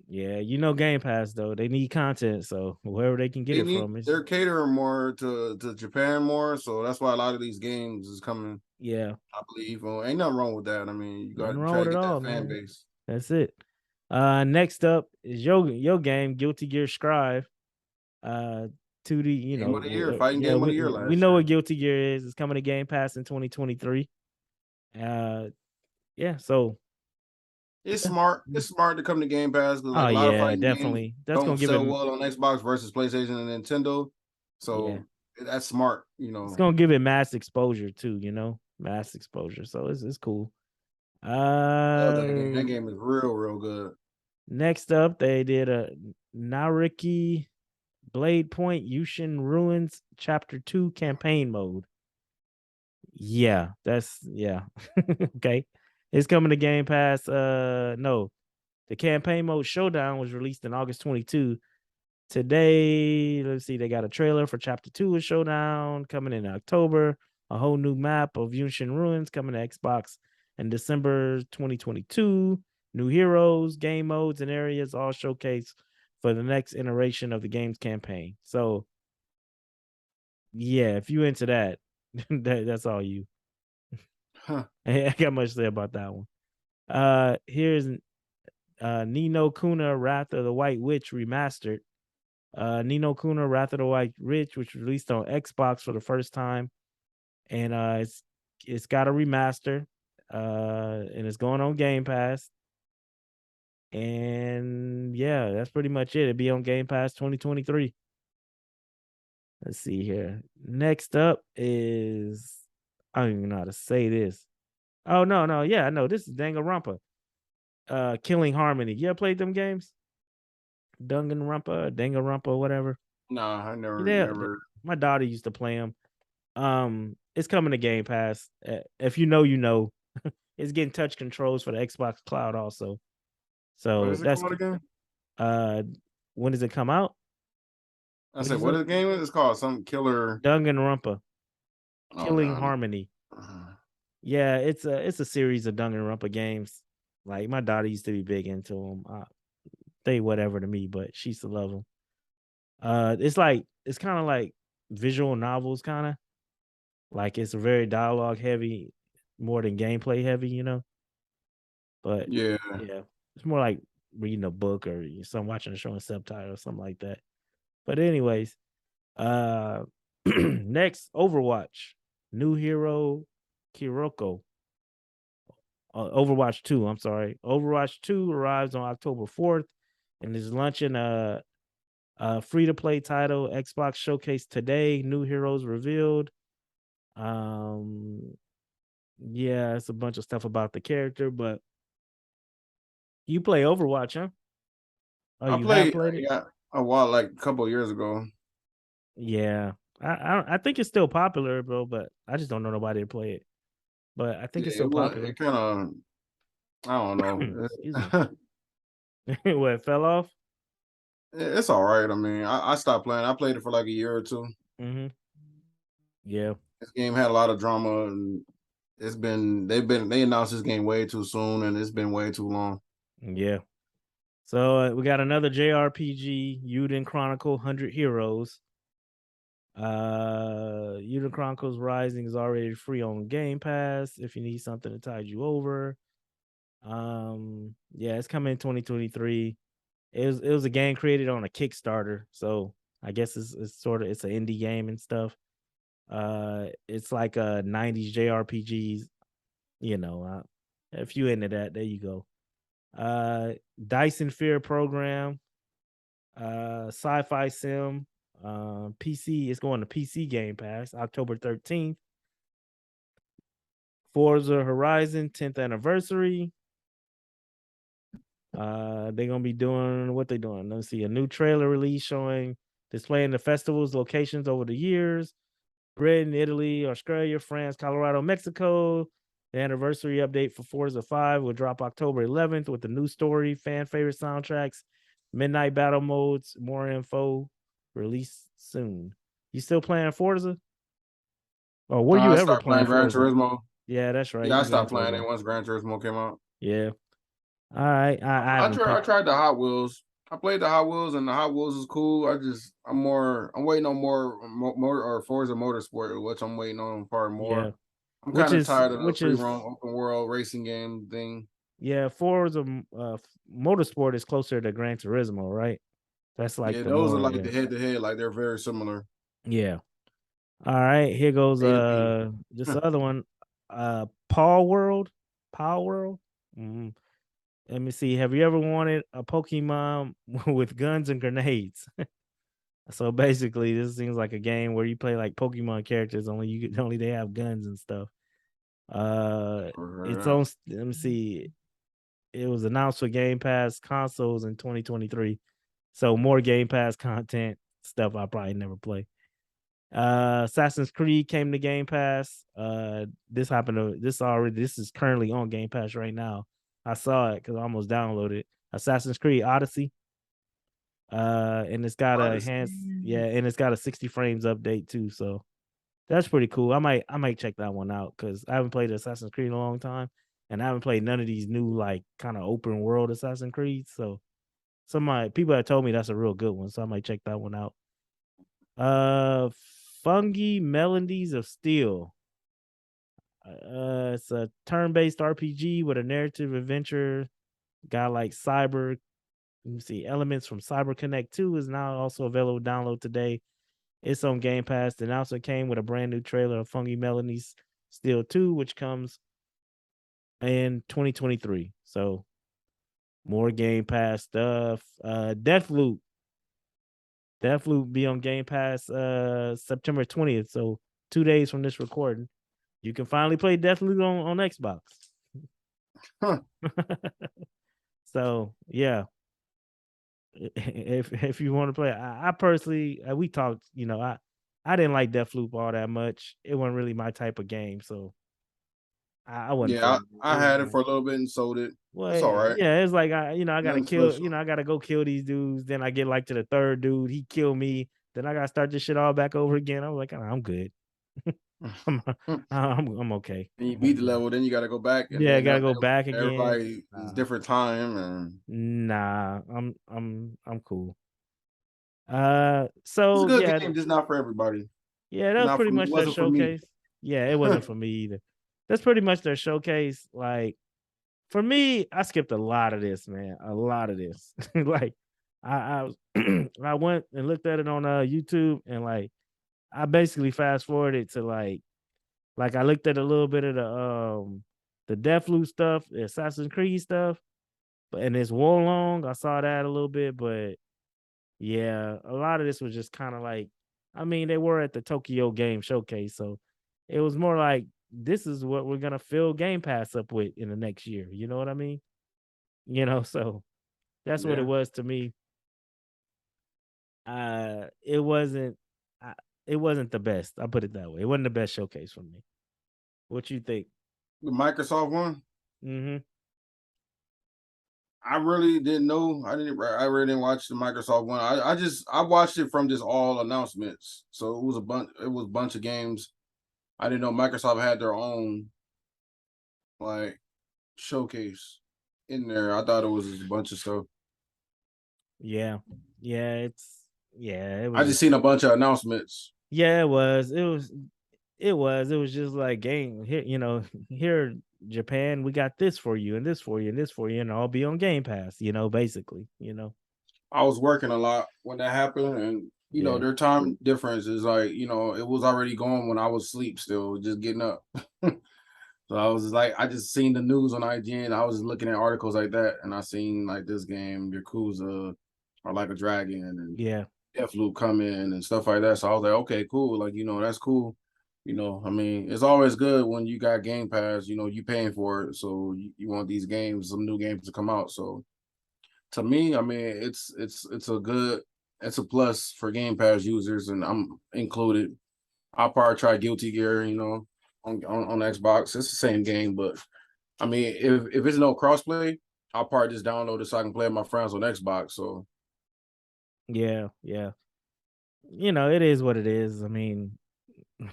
Yeah, you know, Game Pass though, they need content, so wherever they can get it from is they're catering more to Japan more, so that's why a lot of these games is coming. yeah, I believe. Ain't nothing wrong with that. I mean, you got nothing to wrong try to with it get that all, fan man. base. That's it. Next up is your game, Guilty Gear Strive. Uh, 2D, Game of the year, fighting yeah, game of the year we last know what year. Guilty Gear is. It's coming to Game Pass in 2023. Yeah, so It's yeah. smart. It's smart to come to Game Pass because Oh like a lot of yeah, fighting games definitely. That's gonna don't give it, sell well on Xbox versus PlayStation and Nintendo. yeah, So that's smart, it's gonna give it mass exposure too. Mass exposure. So it's cool. Love that game. Uh, That game is real, real good. Next up, they did a Nariki Blade Point Yushin Ruins Chapter 2 campaign mode. Yeah, yeah. Okay. It's coming to Game Pass. No. The campaign mode Showdown was released in August 22. Today, let's see, they got a trailer for Chapter 2 of Showdown coming in October. A whole new map of Yunshin Ruins coming to Xbox in December 2022. New heroes, game modes, and areas all showcased for the next iteration of the game's campaign. So, yeah, if you into that, that's all you. Huh. I got much to say about that one. Here's Nino Kuna Wrath of the White Witch remastered. Nino Kuna Wrath of the White Witch, which was released on Xbox for the first time, and it's got a remaster, and it's going on Game Pass. And yeah, that's pretty much it. It'll be on Game Pass 2023. Let's see here. Next up is, I don't even know how to say this. Oh no, yeah, I know this is Danganronpa. Killing Harmony. You ever played them games? Danganronpa, whatever. Nah, I Yeah, never. my daughter used to play them. It's coming to Game Pass. If you know, you know. It's getting touch controls for the Xbox Cloud also. What So is it that's called again? uh when does it come out? I What'd said, you what say? is the game? It's called some killer. Danganronpa. Oh Killing no. Harmony. Yeah, it's a series of Danganronpa games. Like my daughter used to be big into them. They whatever to me, but she used to love them. It's kind of like visual novels, kind of like it's very dialogue heavy, more than gameplay heavy. But Yeah. yeah, it's more like reading a book or some watching a show in subtitle or something like that. But anyways, uh, next, new hero Kiroko. Overwatch 2, I'm sorry. Overwatch 2 arrives on October 4th and is launching a free to play title. Xbox showcase today. New heroes revealed. Um, yeah, it's a bunch of stuff about the character, but you play Overwatch, huh? Oh, I you have played played it? yeah a while like a couple of years ago. Yeah. I think it's still popular, bro, but I just don't know nobody to play it. But I think Yeah, it's still popular. it kind of I don't know. Excuse me. What, it fell off? It's all right. I mean, I stopped playing. I played it for like a year or two. Hmm. Yeah. This game had a lot of drama, and they announced this game way too soon, and it's been way too long. Yeah. So we got another JRPG, Yuden Chronicle 100 Heroes. Unit Chronicles Rising is already free on Game Pass if you need something to tide you over. Yeah, it's coming in 2023. It was a game created on a Kickstarter, so I guess it's sort of it's an indie game and stuff. It's like a 90s JRPGs, you know. If you into that, there you go. Dyson Fear Program, Sci-Fi Sim, PC is going to PC Game Pass October 13th. Forza Horizon 10th anniversary. They're gonna be doing what they doing. Let's see, a new trailer release showing displaying the festival's locations over the years. Britain, Italy, Australia, France, Colorado, Mexico. The anniversary update for Forza 5 will drop October 11th with the new story, fan favorite soundtracks, midnight battle modes, more info released soon. You still playing Forza? Or were you I ever started playing playing Gran Forza? Turismo. Yeah, that's right. Yeah, I You Gran stopped playing it Turismo. once Gran Turismo came out. Yeah. All right. I haven't I picked. tried the Hot Wheels. I played the Hot Wheels, and the Hot Wheels is cool. I'm waiting on more or Forza Motorsport, which I'm waiting on far Yeah. more. I'm Which kind of is tired of the which free is roam open world racing game thing. yeah, Forza Motorsport is closer to Gran Turismo, right? That's like Yeah, the those are more, like yeah. the head to head, like they're very similar. Yeah. All right, here goes A to B. this other one. Paw World. Paw World. Mhm. Let me see. Have you ever wanted a Pokemon with guns and grenades? So basically, this seems like a game where you play like Pokemon characters, only only they have guns and stuff. It's on. Let me see. It was announced for Game Pass consoles in 2023. So more Game Pass content stuff I probably never play. Assassin's Creed came to Game Pass. This is currently on Game Pass right now. I saw it because I almost downloaded it. Assassin's Creed Odyssey. And it's got a Odyssey. and it's got a 60 frames update too. So that's pretty cool. I might check that one out because I haven't played Assassin's Creed in a long time, and I haven't played none of these new like kind of open world Assassin's Creed. So some of my people have told me that's a real good one, so I might check that one out. Uh, Fungi Melodies of Steel. It's a turn-based RPG with a narrative adventure. Got like cyber. Let me see. Elements from Cyber Connect 2 is now also available to download today. It's on Game Pass. The announcement came with a brand new trailer of Fungi Melodies Steel 2, which comes in 2023. So more Game Pass stuff. Deathloop. Deathloop be on Game Pass September 20th. So 2 days from this recording. You can finally play Deathloop on Xbox. Huh. So yeah. If you want to play, I personally we talked, I didn't like Deathloop all that much. It wasn't really my type of game, so I wasn't Yeah, feeling it. It I was had it like, for a little bit and sold it. well, It's all right. yeah, it's like I gotta Nothing kill, special. I gotta go kill these dudes. Then I get like to the third dude, he kill me. Then I gotta start this shit all back over again. I'm like, I'm good. I'm I'm okay. And you beat the level, then you got to go back, and Yeah, I then gotta go back again. everybody is Nah, different time, and nah, I'm cool. it's a So good yeah, game, just not for everybody. yeah, that was Not pretty for me. It much their wasn't for me. showcase. Yeah, it wasn't for me either. That's pretty much their showcase. Like for me, I skipped a lot of this, man. A lot of this. Like I was I went and looked at it on YouTube and like I basically fast forwarded to like I looked at a little bit of the Deathloop stuff, the Assassin's Creed stuff, but and it's Wolong. I saw that a little bit, but yeah, a lot of this was just kind of like, I mean, they were at the Tokyo Game Showcase, so it was more like this is what we're gonna fill Game Pass up with in the next year. You know what I mean? So that's what it Yeah, was to me. It wasn't, uh, it wasn't the best. I put it that way. It wasn't the best showcase for me. What you think? the Microsoft one. Mm-hmm. I really didn't know. I really didn't watch the Microsoft one. I watched it from just all announcements. So it was a bunch. It was a bunch of games. I didn't know Microsoft had their own like showcase in there. I thought it was just a bunch of stuff. Yeah, yeah, it I was just just seen a bunch of announcements. Yeah, it was. It was just like game here, here Japan, we got this for you and this for you and this for you, and all be on Game Pass, basically. I was working a lot when that happened, and Yeah. their time difference is like, it was already going when I was asleep, still just getting up. So I was like, I just seen the news on IGN. I was looking at articles like that, and I seen like this game, Yakuza, or like a dragon, and Yeah. Deathloop come in and stuff like that. So I was like, okay, cool. Like, that's cool. I mean, it's always good when you got Game Pass, you paying for it. So you want these games, some new games to come out. So to me, I mean, it's a plus for Game Pass users, and I'm included. I'll probably try Guilty Gear, on Xbox. It's the same game, but I mean, if it's no crossplay, I'll probably just download it so I can play with my friends on Xbox. So Yeah. Yeah. It is what it is. I mean,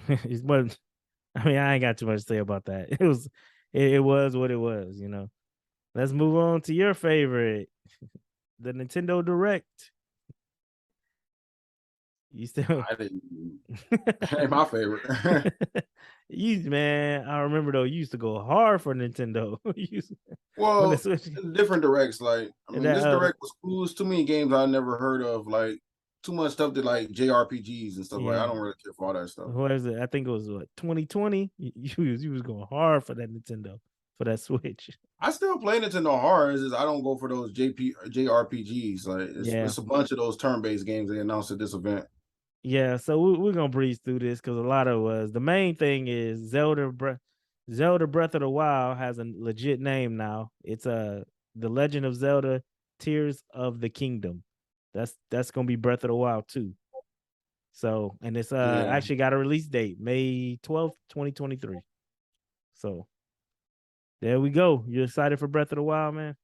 it's what I ain't got too much to say about that. It was what it was. Let's move on to your favorite, the Nintendo Direct. You still I didn't. Ain't my favorite. man, I remember though, you used to go hard for Nintendo. When the Well, Switch different directs. Like, I mean, that this direct was cool. It's too many games I never heard of. Like, too much stuff that like JRPGs and stuff. Like, I yeah. don't really care for all that stuff. What is it? I think it was what 2020. You was going hard for that Nintendo for that Switch. I still play Nintendo hard. It's just I don't go for those JRPGs. Like, Yeah. it's a bunch of those turn-based games they announced at this event. Yeah, so we're gonna breeze through this because a lot of us. The main thing is Zelda Breath of the Wild has a legit name now. It's The Legend of Zelda: Tears of the Kingdom. That's gonna be Breath of the Wild too. So, and it's Yeah. actually got a release date, May 12th, 2023. So there we go. You excited for Breath of the Wild, man?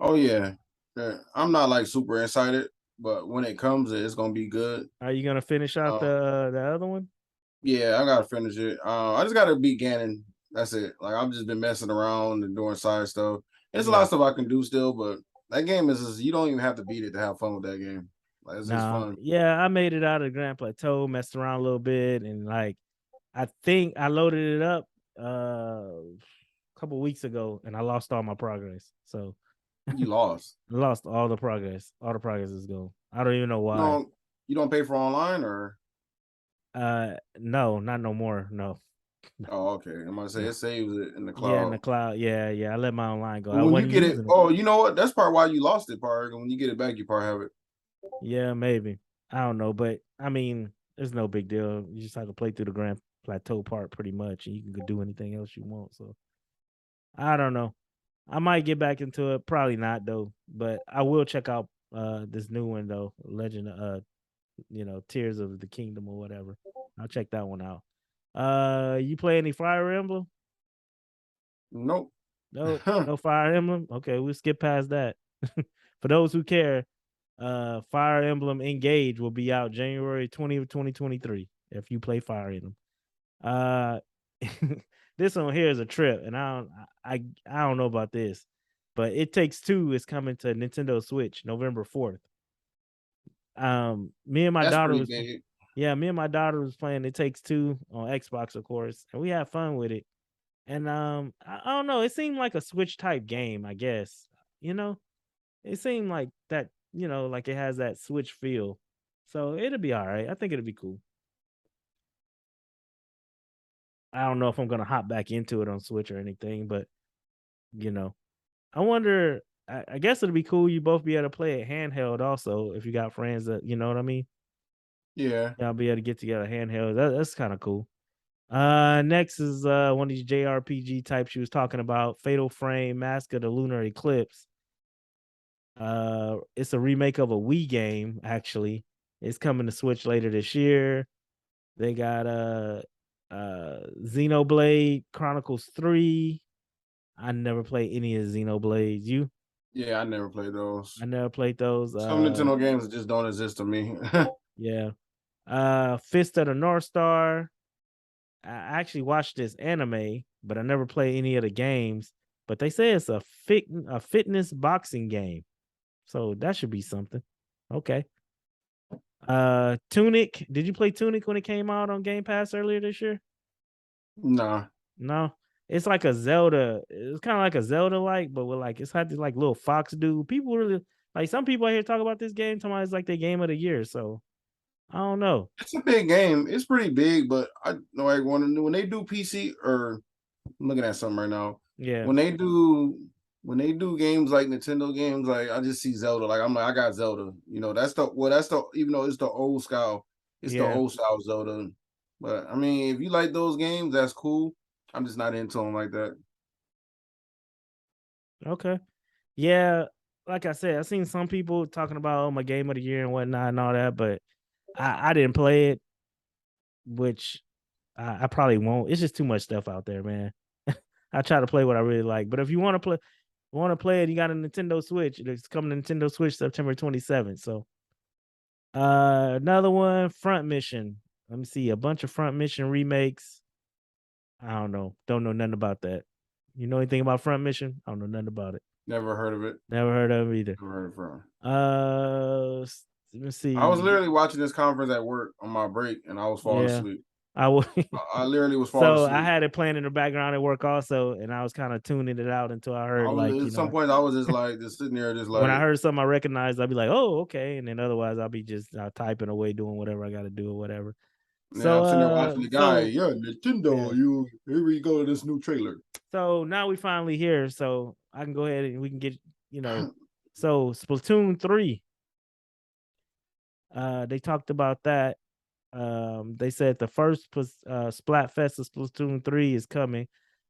Oh yeah. Yeah. I'm not like super excited, but when it comes, it's gonna be good. Are you gonna finish out Uh, the other one? yeah, I gotta finish it. I just gotta beat Ganon. That's it. Like I've just been messing around and doing side stuff. There's a lot Yeah. of stuff I can do still, but that game is just, you don't even have to beat it to have fun with that game. Like it's just No, fun. yeah, I made it out of the Grand Plateau, messed around a little bit, and like I think I loaded it up a couple weeks ago and I lost all my progress. So You lost. I lost all the progress. All the progress is gone. I don't even know You why. don't you don't pay for online or No, not no more. No. oh okay. I'm gonna say No. it saves it in the Yeah, in cloud. the cloud. Yeah, yeah. I let my online go. But I when you wasn't get it, using it. oh, you know what? That's part why you lost it, part. When you get it back, you probably have it. Yeah, maybe. I don't know, but I mean, it's no big deal. You just have to play through the Grand Plateau part pretty much, and you can go do anything else you want. So I don't know. I might get back into it. Probably not though, but I will check out this new one though, Legend Tears of the Kingdom or whatever. I'll check that one out. You play any Fire Emblem? Nope. No, no Fire Emblem. Okay, we'll skip past that. For those who care, Fire Emblem Engage will be out January 20th, 2023 if you play Fire Emblem. Uh this one here is a trip, and I don't know about this, but It Takes Two is coming to Nintendo Switch November 4th. Me and my That's daughter pretty was big. Yeah, me and my daughter was playing It Takes Two on Xbox, of course, and we had fun with it. And I don't know, it seemed like a Switch type game, I guess. You know, it seemed like that, like it has that Switch feel. So it'll be all right. I think it'll be cool. I don't know if I'm gonna hop back into it on Switch or anything, but you know, I wonder. I guess it'd be cool. You both be able to play it handheld, also, if you got friends that you know what I mean. Yeah. Y'all be able to get together handheld. That's kind of cool. Next is one of these JRPG types she was talking about, Fatal Frame: Mask of the Lunar Eclipse. It's a remake of a Wii game, actually. It's coming to Switch later this year. They got Xenoblade Chronicles 3. I never played any of Xenoblades. You? Yeah, I never played I those. never played those. Some Nintendo games just don't exist to me. Yeah. Fist of the North Star. I actually watched this anime, but I never played any of the games. But they say it's a fitness boxing game. So that should be something. Okay. Tunic. Did you play Tunic when it came out on Game Pass earlier this year? Nah, No. It's like a Zelda. It's kind of like a Zelda like, but with like it's had this like little fox dude. People really like some people out here talk about this game, talking about it's like the game of the year. So I don't know. it's a big game. It's pretty big, but I know I want to when they do PC or I'm looking at something right now. Yeah, When they do when they do games like Nintendo games, like I just see Zelda. Like I'm like, I got Zelda. You know, that's the even though it's the yeah. old style Zelda. But I mean, if you like those games, that's cool. I'm just not into them like that. Okay. Yeah. Like I said, I've seen some people talking about my game of the year and whatnot and all that, but I didn't play it, which I probably won't. It's just too much stuff out there, man. I try to play what I really like. But if you want to play it, you got a Nintendo Switch. It's coming to Nintendo Switch September 27th. So another one, Front Mission. Let me see, a bunch of Front Mission remakes. I don't know. Don't know nothing about that. You know anything about Front Mission? I don't know nothing about it. Never heard of it. Never heard of it either. Never heard of it. Let me I was see. literally watching this conference at work on my break, and I was falling Yeah, asleep. I will. I literally was falling So I asleep. had it playing in the background at work also, and I was kind of tuning it out until I heard like, At some point I was just like just sitting there, just when I like, heard something I recognized, I'll be like, oh, okay. And then otherwise I'll be just typing away, doing whatever I gotta do or whatever. man, So I'm sitting there watching the guy. so Yeah, Nintendo. yeah. You here we go to this new trailer. So now we finally here. So I can go ahead and we can get, you know, so Splatoon 3. They talked about that. They said the first Splatfest of Splatoon 3 is coming,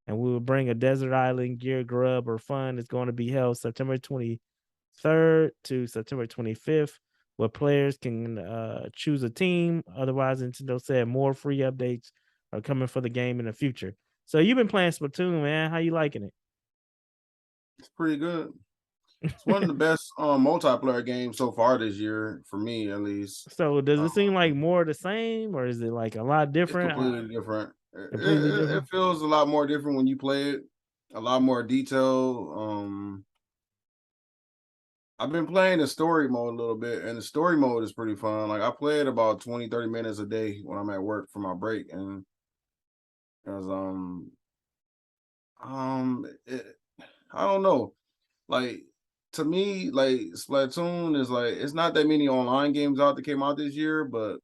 and we will bring a desert island gear grub or fun. It's going to be held September 23rd to September 25th, where players can choose a team. Otherwise, Nintendo said more free updates are coming for the game in the future. So you've been playing Splatoon, man. How you liking It's pretty good. It's one of the it? best multiplayer games so far this year, for me at least. So does Uh, it seem like more the same, or is it like a lot it's different? completely different. Completely It different. feels a lot more different when you play it. A lot more detail. I've been playing the story mode a little bit, and the story mode is pretty fun. Like I play it about 20, 30 minutes a day when I'm at work for my break, and because it, I don't know. Like to me, like Splatoon is like it's not that many online games out that came out this year, but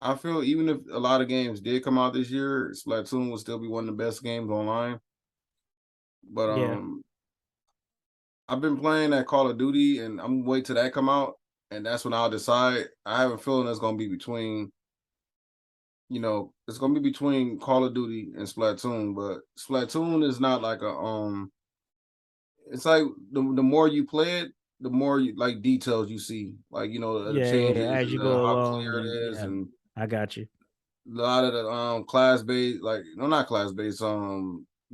I feel even if a lot of games did come out this year, Splatoon will still be one of the best games online. But Yeah, I've been playing that Call of Duty, and I'm gonna wait till that come out, and that's when I'll decide. I have a feeling it's gonna be between, it's gonna be between Call of Duty and Splatoon. But Splatoon is not like it's like the more you play it, the more you like details you see, like the yeah. changes As and you go how along, clear you it is, yeah, and I got you. a lot of the class based, like no, not class based,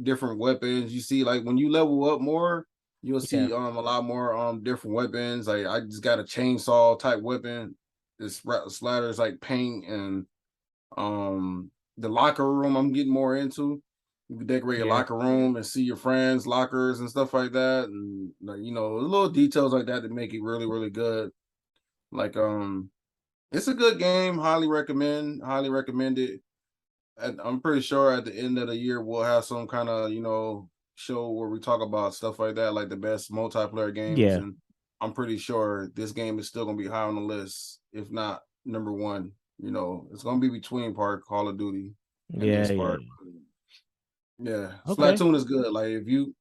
different weapons you see. Like when you level up more, you'll Yeah, see a lot more different weapons. Like I just got a chainsaw type weapon. It splatters like paint, and the locker room I'm getting more into. You can decorate your yeah, locker room and see your friends' lockers and stuff like that, and like little details like that that make it really really good. Like it's a good game. Highly recommend it. And I'm pretty sure at the end of the year we'll have some kind of show where we talk about stuff like that, like the best multiplayer games. yeah, And I'm pretty sure this game is still gonna be high on the list, if not number one. It's gonna be between part Call of Duty and yeah, this yeah. part. Yeah, Okay, Splatoon is good. Like if you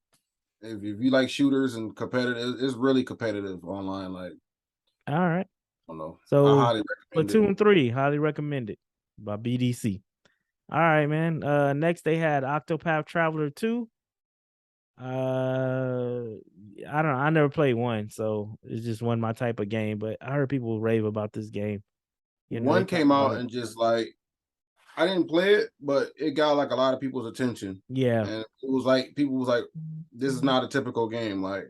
like shooters and competitive, it's really competitive online. Like all right. I don't know, I So highly recommend it. Platoon 3, highly recommended by BDC. All right, man. Next they had Octopath Traveler 2. I don't know. I never played one, so it's just one my type of game. But I heard people rave about this game. They One talk came about out it. and just like I didn't play it, but it got like a lot of people's attention, Yeah, and it was like people was like, "This is not a typical game. Like,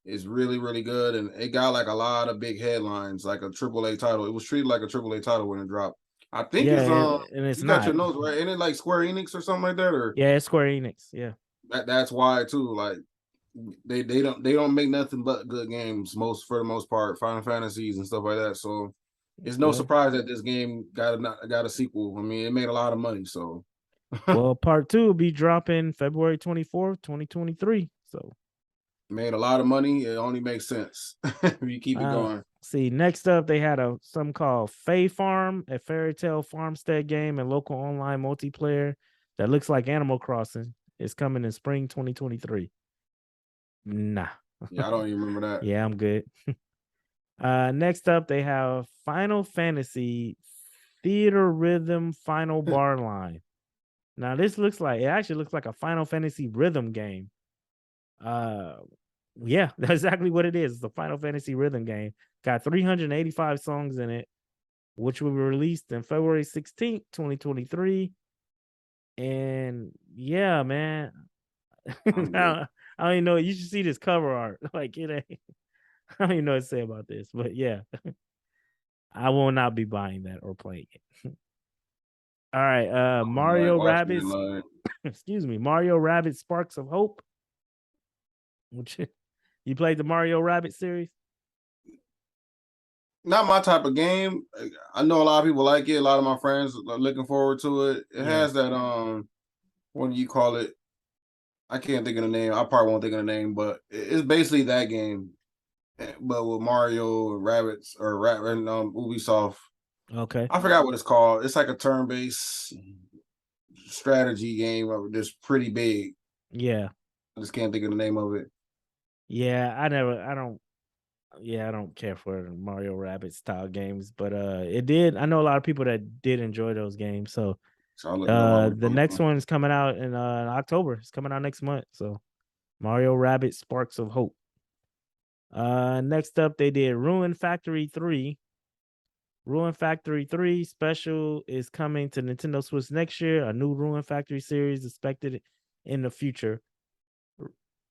it's really, really good." And it got like a lot of big headlines, like a AAA title. It was treated like a AAA title when it dropped. I think yeah, it's and it's you got your not. notes right, ain't it like Square Enix or something like that, or Yeah, it's Square Enix. Yeah, that's why too. Like they don't make nothing but good games most for the most part, Final Fantasies and stuff like that. So It's no Well, surprise that this game got a sequel. I mean, it made a lot of money, so well, part two will be dropping February 24th, 2023. So made a lot of money. It only makes sense if you keep it going. see, next up they had something called Fay Farm, a fairy tale farmstead game and local online multiplayer that looks like Animal Crossing. It's coming in spring 2023. Nah. Yeah, I don't even remember that. Yeah, I'm good. Next up they have Final Fantasy Theater Rhythm Final Bar Line. Now this it actually looks like a Final Fantasy rhythm game. Uh yeah, that's exactly what it is. It's a Final Fantasy rhythm game. Got 385 songs in it, which will be released in February 16th, 2023. And yeah, man. I'm good. I don't even know. You should see this cover art. Like it ain't, I don't even know what to say about this, but yeah, I will not be buying that or playing it. All right, I don't like Mario watching it Rabbids, live. excuse me, Mario Rabbit Sparks of Hope. Which you played the Mario Rabbit series? Not my type of game. I know a lot of people like it. A lot of my friends are looking forward to it. It Yeah. has that what do you call it? I can't think of the name. I probably won't think of the name, but it's basically that game, but with Mario and Rabbits or Ubisoft. Okay. I forgot what it's called. It's like a turn-based strategy game. Just pretty big. Yeah. I just can't think of the name of it. Yeah. I don't. Yeah, I don't care for Mario Rabbit style games, but it did. I know a lot of people that did enjoy those games. So So I'll look it up while we're the next talking. one is coming out in October. It's coming out next month. So Mario Rabbit Sparks of Hope. Next up they did Ruin Factory 3. Ruin Factory 3 special is coming to Nintendo Switch next year. A new Ruin Factory series expected in the future.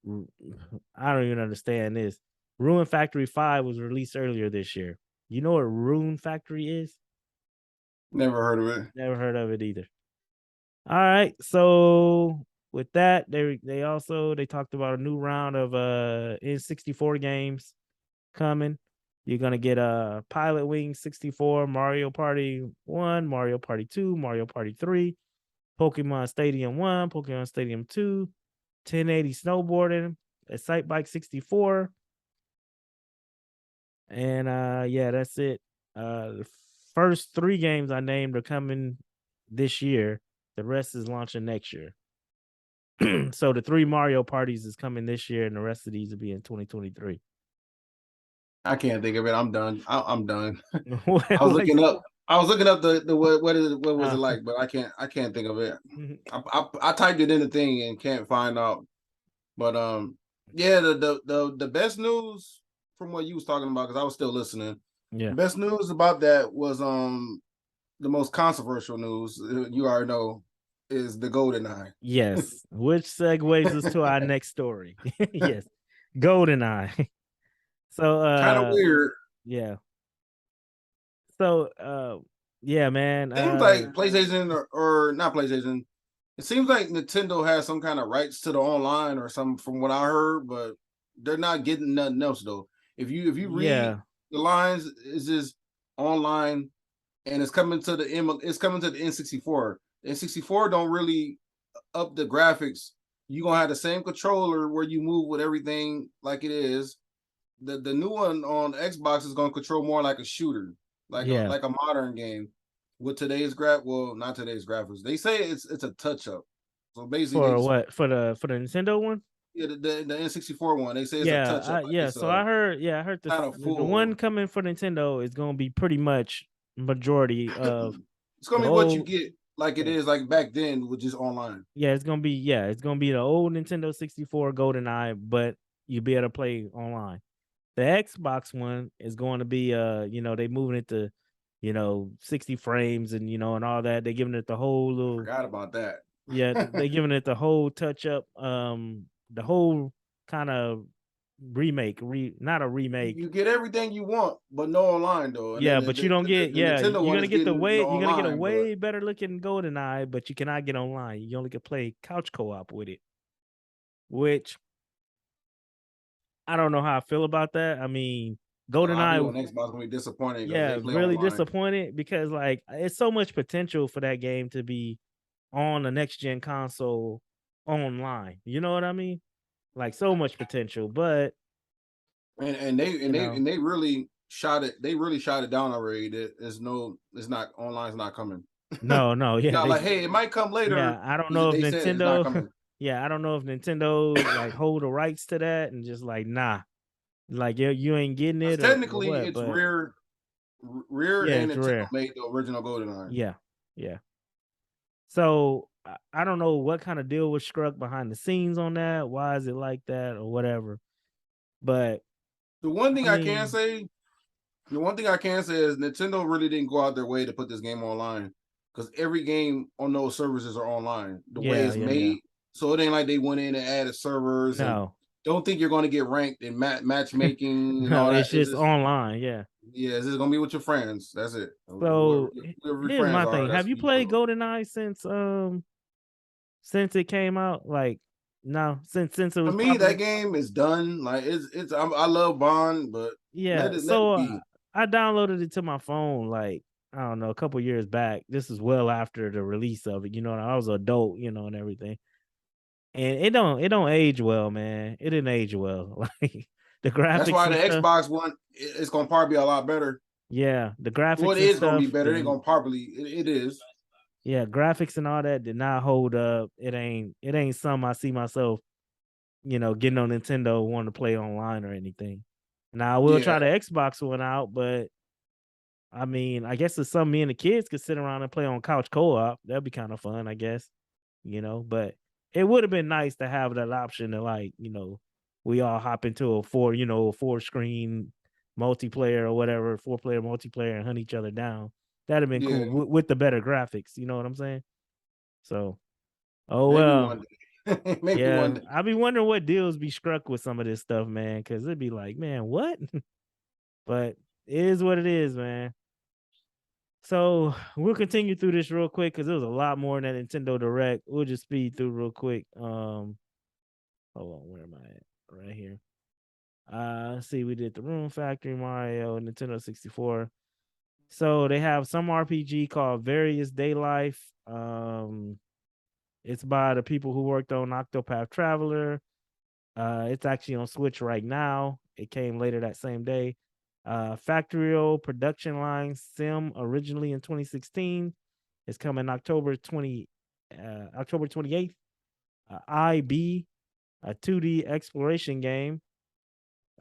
I don't even understand this. Ruin Factory 5 was released earlier this year. You know what Ruin Factory is? Never heard of it. Never heard of it either. All right. So with that, they talked about a new round of N64 games coming. You're gonna get a Pilot Wing 64, Mario Party 1, Mario Party 2, Mario Party 3, Pokemon Stadium 1, Pokemon Stadium 2, 1080 snowboarding, Excite Bike 64. And yeah, that's it. The first 3 games I named are coming this year. The rest is launching next year. So the 3 Mario parties is coming this year, and the rest of these will be in 2023. I can't think of it. I'm done. I'm done. What- I was what- looking up. I was looking up the what was it uh, like, but I can't think of it. I typed it in the thing and can't find out. But yeah, the best news from what you was talking about, because I was still listening. yeah. The best news about that was the most controversial news, you already know, is the Golden Eye. Yes, which segues us to our next story. Yes, GoldenEye. So, Kind of weird. yeah. So, yeah, man. Seems like PlayStation or not PlayStation. It seems like Nintendo has some kind of rights to the online or something from what I heard, but they're not getting nothing else though. If you read Yeah, the lines, it's just online and it's coming to the N64. The N64 don't really up the graphics. You're gonna have the same controller where you move with everything like it is. The new one on Xbox is gonna control more like a shooter, yeah. like a modern game with today's well, not today's graphics. They say it's a touch up. So basically, they For just what? For the Nintendo one? yeah, the N64 one. They say it's a Yeah, touch up, like yeah. it's So a I heard, yeah, I heard not a the one full. coming for Nintendo is gonna be pretty much majority of It's gonna the be what you old. get, like it Yeah, is like back then, with just online. it's gonna be the old Nintendo 64 GoldenEye, but you'll be able to play online. The Xbox one is going to be they moving it to 60 frames and and all that. They're giving it the whole little Forgot about that. yeah, they giving it the whole touch up, the whole kind of remake, not a remake. You get everything you want, but no online though. And then Yeah, but you don't the yeah, Nintendo you're one gonna is get getting the you're gonna get a online, but way better looking GoldenEye, but you cannot get online. You only can play couch co-op with it, which I don't know how I feel about that. I mean, A lot of people GoldenEye, on Xbox gonna be disappointed because they yeah, play really online. disappointed because like it's so much potential for that game to be on the next gen console online. You know what I mean? Like so much potential, but And they you know, they really shot it. They really shot it down already. There's no, it's not, online's not coming. no, yeah, Not they like, hey, it might come later. yeah, I don't know if They said it's not Nintendo coming. yeah, I don't know if Nintendo like hold the rights to that and just like nah. Like you ain't getting Because it or technically, what, it's but Rare yeah, and it's Nintendo rare. made the original GoldenEye. Yeah. Yeah. So I don't know what kind of deal was struck behind the scenes on that. Why is it like that or whatever? But The one I thing I can mean, say, the one thing I can say is Nintendo really didn't go out their way to put this game online, because every game on those services are online. The way yeah, it's yeah, yeah. made, so it ain't like they went in and added servers and No, don't think you're going to get ranked in matchmaking and no, all that. it's Is just this? online. Yeah. Yeah, this is going to be with your friends. That's it. So Whoever your here's friends my are, thing. that's Have who you you played put. GoldenEye since it came out? Like no, since it To was me, that popular. game is done. Like I love Bond, but Yeah. let So it be. I downloaded it to my phone like I don't know a couple years back. This is well after the release of it. You know, I was an adult, you know, and everything. And it don't age well, man. It didn't age well. Like the That's graphics why the and stuff. Xbox One it's gonna probably be a lot better. Yeah, the Well, graphics it and is gonna be stuff better. It ain't didn't. gonna probably it is. Yeah, graphics and all that did not hold up. It ain't something I see myself, getting on Nintendo wanting to play online or anything. Now I will try Yeah, the Xbox one out, but I mean, I guess it's something me and the kids could sit around and play on couch co-op. That'd be kind of fun, I guess. But it would have been nice to have that option to like, we all hop into a four screen multiplayer or whatever, four-player multiplayer and hunt each other down. That'd have been cool yeah. with the better graphics. You know what I'm saying? So, oh Maybe well, one day. Maybe one yeah. day. I be wondering what deals be struck with some of this stuff, man, because it'd be like, man, what? But it is what it is, man. So we'll continue through this real quick because there was a lot more in that Nintendo Direct. We'll just speed through real quick. Hold on, where am I at? Right here. Let's see, we did the Room Factory, Mario, Nintendo 64. So they have some RPG called Various Day Life. It's by the people who worked on Octopath Traveler. It's actually on Switch right now. It came later that same day. Factorial Production Line Sim, originally in 2016, is coming October 28th. IB, a 2D exploration game,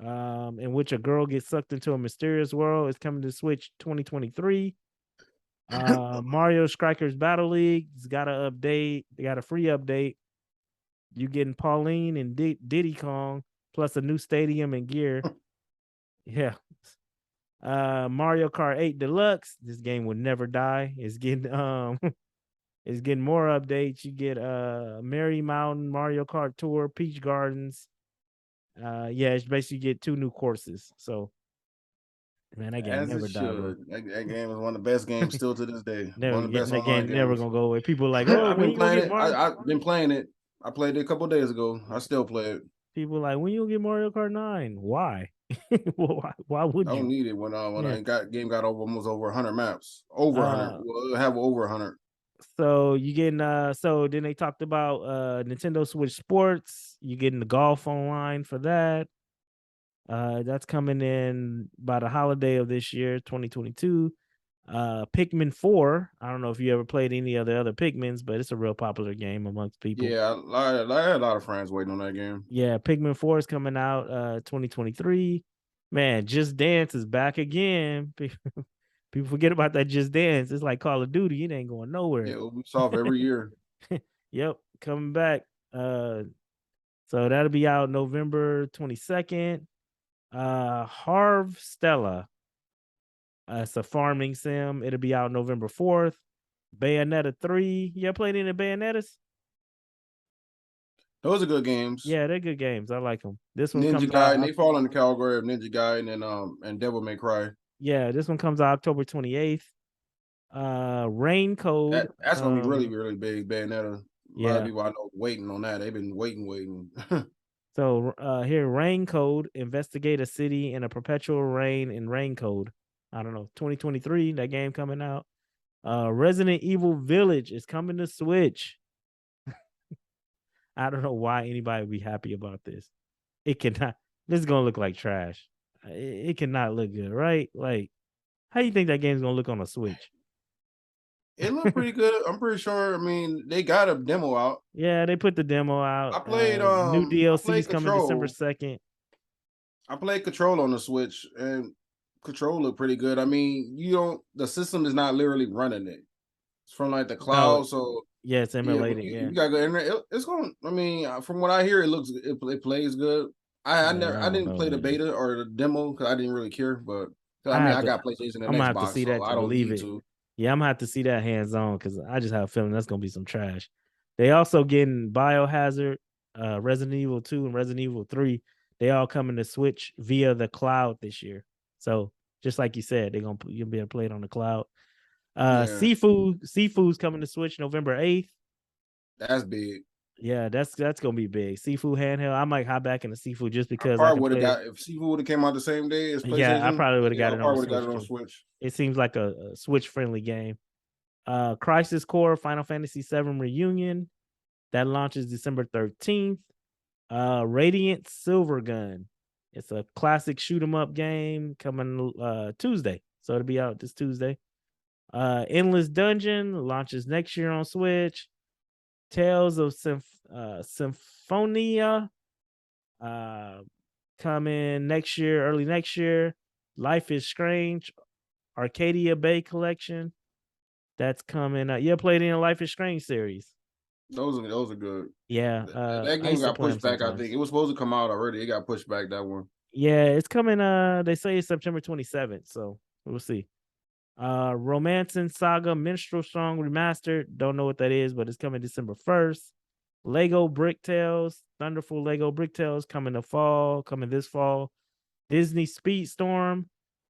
in which a girl gets sucked into a mysterious world, is coming to Switch 2023. Mario Strikers Battle League has got an update. They got a free update. You getting Pauline and Diddy Kong plus a new stadium and gear. Yeah. Mario Kart 8 Deluxe. This game will never die. It's getting it's getting more updates. You get Merry Mountain, Mario Kart Tour, Peach Gardens. Yeah, it's basically get two new courses. So man, that game As it never die, bro. should. That game is one of the best games still to this day. Never One of the best getting that online game never games. gonna go away. People are like, oh, I've when been you gonna playing get it. Mario? I've been playing it. I played it a couple days ago. I still play it. People are like, when you gonna get Mario Kart 9? Why? Well, why I would don't you? need it when Yeah. I got game got over almost over 100 maps. Over 100. Uh Well, it'll have over 100. so you getting so then they talked about Nintendo Switch Sports. You getting the golf online for that. That's coming in by the holiday of this year, 2022. Pikmin 4. I don't know if you ever played any of the other Pikmins, but it's a real popular game amongst people. Yeah, I had a lot of friends waiting on that game. Yeah, Pikmin 4 is coming out 2023. Man, Just Dance is back again. People forget about that Just Dance. It's like Call of Duty. It ain't going Yeah, nowhere. Ubisoft every year. Yep, coming back. So that'll be out November 22nd. Harv Stella. It's a farming sim. It'll be out November 4th. Bayonetta 3. You ever played any Bayonettas? Those are good games. Yeah, they're good games. I like them. This one Ninja comes out. Gaiden, they fall in the category of Ninja Gaiden and Devil May Cry. Yeah, this one comes out October 28th. Rain Code. That's gonna be really, really big, Bayonetta. A lot of Yeah. people I know waiting on that. They've been waiting. So here, Rain Code, investigate a city in a perpetual rain in Rain Code. I don't know, 2023, that game coming out. Resident Evil Village is coming to Switch. I don't know why anybody would be happy about this. It cannot. This is gonna look like trash. It cannot look good, right? Like, how you think that game's gonna look on a Switch? It looked pretty good. I'm pretty sure. I mean, they got a demo out. Yeah, they put the demo out. New I played DLCs coming December Control. 2nd. I played Control on the Switch, and Control looked pretty good. I mean, you don't. The system is not literally running it. It's from like the No, cloud, so yeah, it's yeah. But emulating. Yeah, you gotta go in there. It's going. I mean, from what I hear, it plays good. yeah. I I don't didn't know, play the man. beta or the demo because I didn't really care. But I I mean, have I to. got PlayStation and I'm gonna have to Xbox, see so that to I don't believe need it. to. Yeah, I'm gonna have to see that hands on because I just have a feeling that's gonna be some trash. They also getting Biohazard, Resident Evil 2, and Resident Evil 3. They all coming to Switch via the cloud this year. So just like you said, you'll be able to play it on the cloud. Yeah, Seafood's coming to Switch November 8th. that's big. Yeah, that's gonna be big. Seafood handheld. I might hop back into Seafood just I because I probably can would have play it. got if Seafood would have came out the same day as Yeah, I PlayStation. probably would have Yeah, got I it on the probably would have got Switch it on too. Switch. It seems like a Switch friendly game. Crisis Core Final Fantasy VII Reunion that launches December 13th. Radiant Silver Gun. It's a classic shoot 'em up game coming Tuesday. So it'll be out this Tuesday. Endless Dungeon launches next year on Switch. Tales of Symphonia uh coming next year, early next year. Life is Strange Arcadia Bay Collection. That's coming. You played in Life is Strange series. Those are good. Yeah, That I game used to got play them pushed back. I sometimes. think it was supposed to come out already. It got pushed back. That one. Yeah, it's coming. They say it's September 27th, so we'll see. Romance and Saga Minstrel Song Remastered. Don't know what that is, but it's coming December 1st. Lego Brick Tales, Thunderful Lego Brick Tales coming this fall. Disney Speedstorm.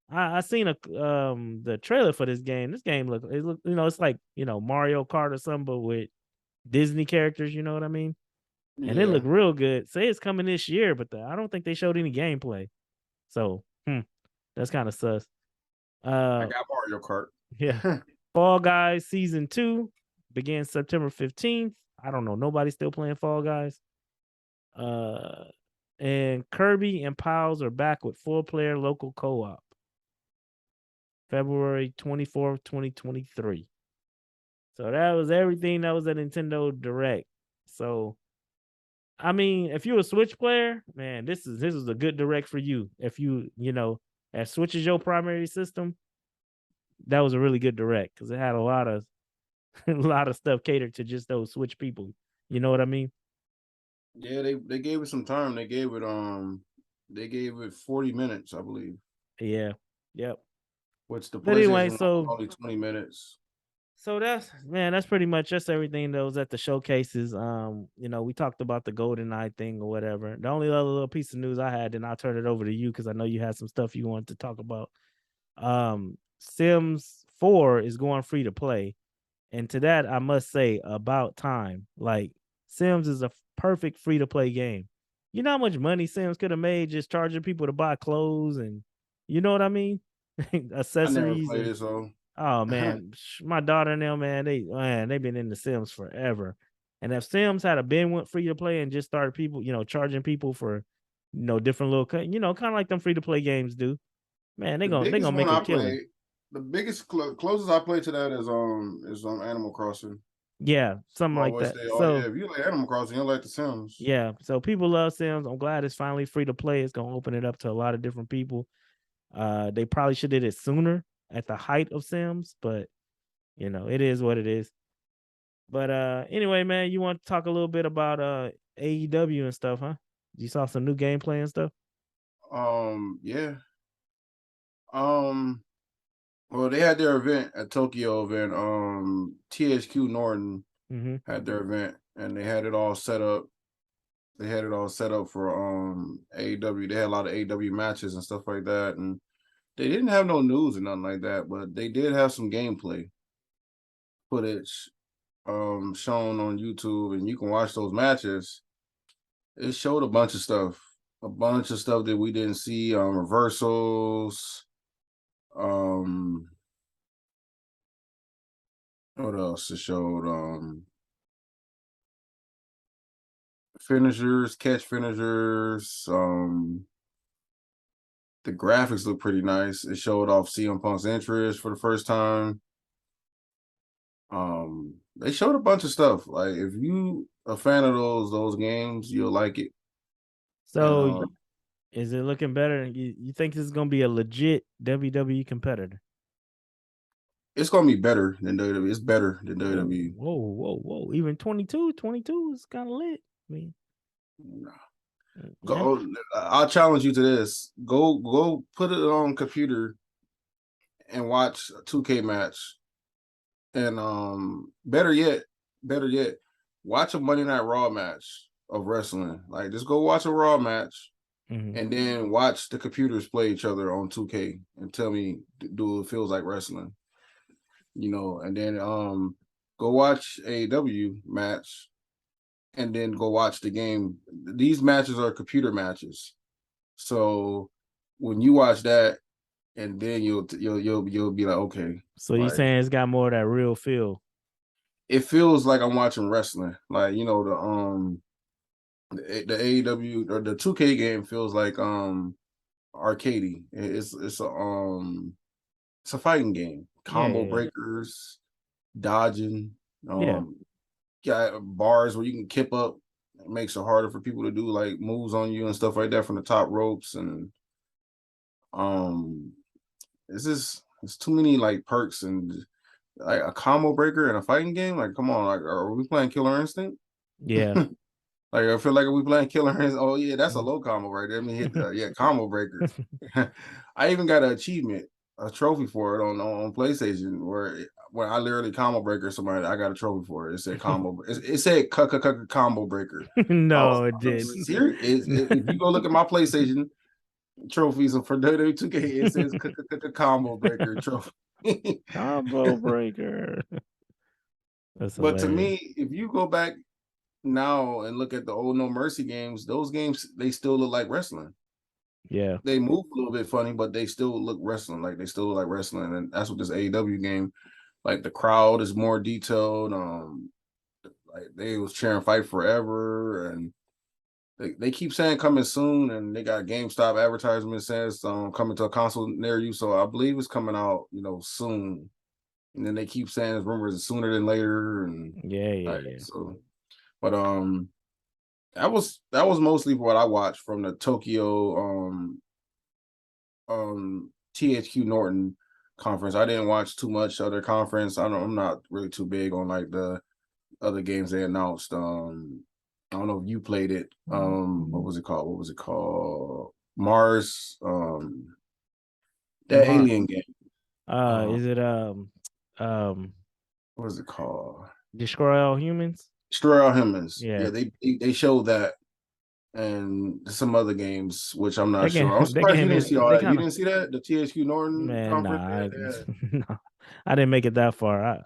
I seen a the trailer for this game. This game look it's like Mario Kart or something, but with Disney characters. You know what I mean? And it Yeah, looked real good. Say it's coming this year, but I don't think they showed any gameplay. So that's kind of sus. I Uh, got Mario Kart. yeah. Fall Guys season 2 begins September 15th. I don't know. Nobody's still playing Fall Guys. Uh, and Kirby and Pals are back with 4-player local co-op. February 24th, 2023. So that was everything that was at Nintendo Direct. So I mean, if you're a Switch player, man, this is a good Direct for you. If as Switch is your primary system, that was a really good Direct because it had a lot of a lot of stuff catered to just those Switch people. You know what I mean? Yeah, they gave it some time. They gave it 40 minutes, I believe. Yeah. Yep. Which the But anyway, PlayStation one was so only 20 minutes. that's pretty much just everything that was at the showcases. We talked about the Golden Eye thing or whatever. The only other little piece of news I had, then I'll turn it over to you because I know you had some stuff you wanted to talk about. Sims 4 is going free to play. And to that, I must say, about time. Like, Sims is a perfect free to play game. You know how much money Sims could have made just charging people to buy clothes and you know what I mean? I never Accessories played and it, so oh man, my daughter and them, man, they've been in the Sims forever. And if Sims had a been went free to play and just started people, charging people for different little kind of like them free to play games do, man, the they biggest gonna one make a I killing. played, the biggest closest I played to that is Animal Crossing. Yeah, something I like always that. say, oh yeah, So if you like Animal Crossing, you like The Sims. yeah, so people love Sims. I'm glad it's finally free to play. It's gonna open it up to a lot of different people. They probably should have did it sooner at the height of Sims, but it is what it is. But anyway, man, you want to talk a little bit about AEW and stuff, huh? You saw some new gameplay and stuff. Yeah. Um, well, they had their event at Tokyo event. THQ Norton Mm-hmm. had their event, and they had it all set up. They had it all set up for AEW. They had a lot of AEW matches and stuff like that, and they didn't have no news or nothing like that, but they did have some gameplay footage shown on YouTube, and you can watch those matches. It showed a bunch of stuff that we didn't see. Reversals. Um, what else it showed? Finishers, catch finishers. The graphics look pretty nice. It showed off CM Punk's interest for the first time. They showed a bunch of stuff. Like if you a fan of those games, you'll like it. And So is it looking better? You think this is gonna be a legit WWE competitor? it's gonna be better than WWE. It's better than Whoa, WWE. whoa, whoa, whoa. Even 22 is kind of lit. I mean, yeah. Go, I'll challenge you to this. Go put it on computer and watch a 2K match. And better yet, watch a Monday Night Raw match of wrestling. Like just go watch a Raw match Mhm. and then watch the computers play each other on 2K and tell me do it feels like wrestling. And then go watch a W match and then go watch the game. These matches are computer matches. So when you watch that, and then you'll be like, okay, So you like saying it's got more of that real feel? it feels like I'm watching wrestling. Like the AEW or the 2K game feels like arcadey. It's a fighting game. Yeah, Combo yeah, breakers, dodging, yeah. got bars where you can kip up. It makes it harder for people to do like moves on you and stuff like that from the top ropes. And um it's too many like perks and like a combo breaker in a fighting game. Like, come on, like are we playing Killer Instinct? Yeah. Like I feel like we playing Killer Instinct. Oh yeah, that's a low combo right there. Let me hit Yeah. yeah, combo breaker. I even got an achievement, a trophy for it on PlayStation when I literally combo breaker somebody, I got a trophy for it. It said combo. It said combo breaker. I No, was it didn't. serious. If you go look at my PlayStation trophies for WWE 2K, it says combo breaker trophy. Combo breaker. That's But to hilarious. me, if you go back now and look at the old No Mercy games, those games they still look like wrestling. Yeah. They move a little bit funny, but they still look wrestling. Like they still look like wrestling, and that's what this AEW game. Like the crowd is more detailed. Like they was cheering "Fight Forever," and they keep saying coming soon, and they got GameStop advertisement says coming to a console near you. So I believe it's coming out, soon. And then they keep saying it's rumors sooner than later, and Yeah, yeah, like yeah. so. But that was mostly what I watched from the Tokyo THQ Norton conference. I didn't watch too much other conference. I'm not really too big on like the other games they announced. I don't know if you played it. What was it called? What was it called? Mars. That Mar alien game. is it um What was it called? Destroy All Humans? Destroy All Humans. Yeah. Yeah, they showed that and some other games, which I'm not That game sure. I'm that surprised you game didn't is see all they that. You kind of didn't see that? The THQ Norton man, conference? nah, Yeah. no, I didn't make it that far.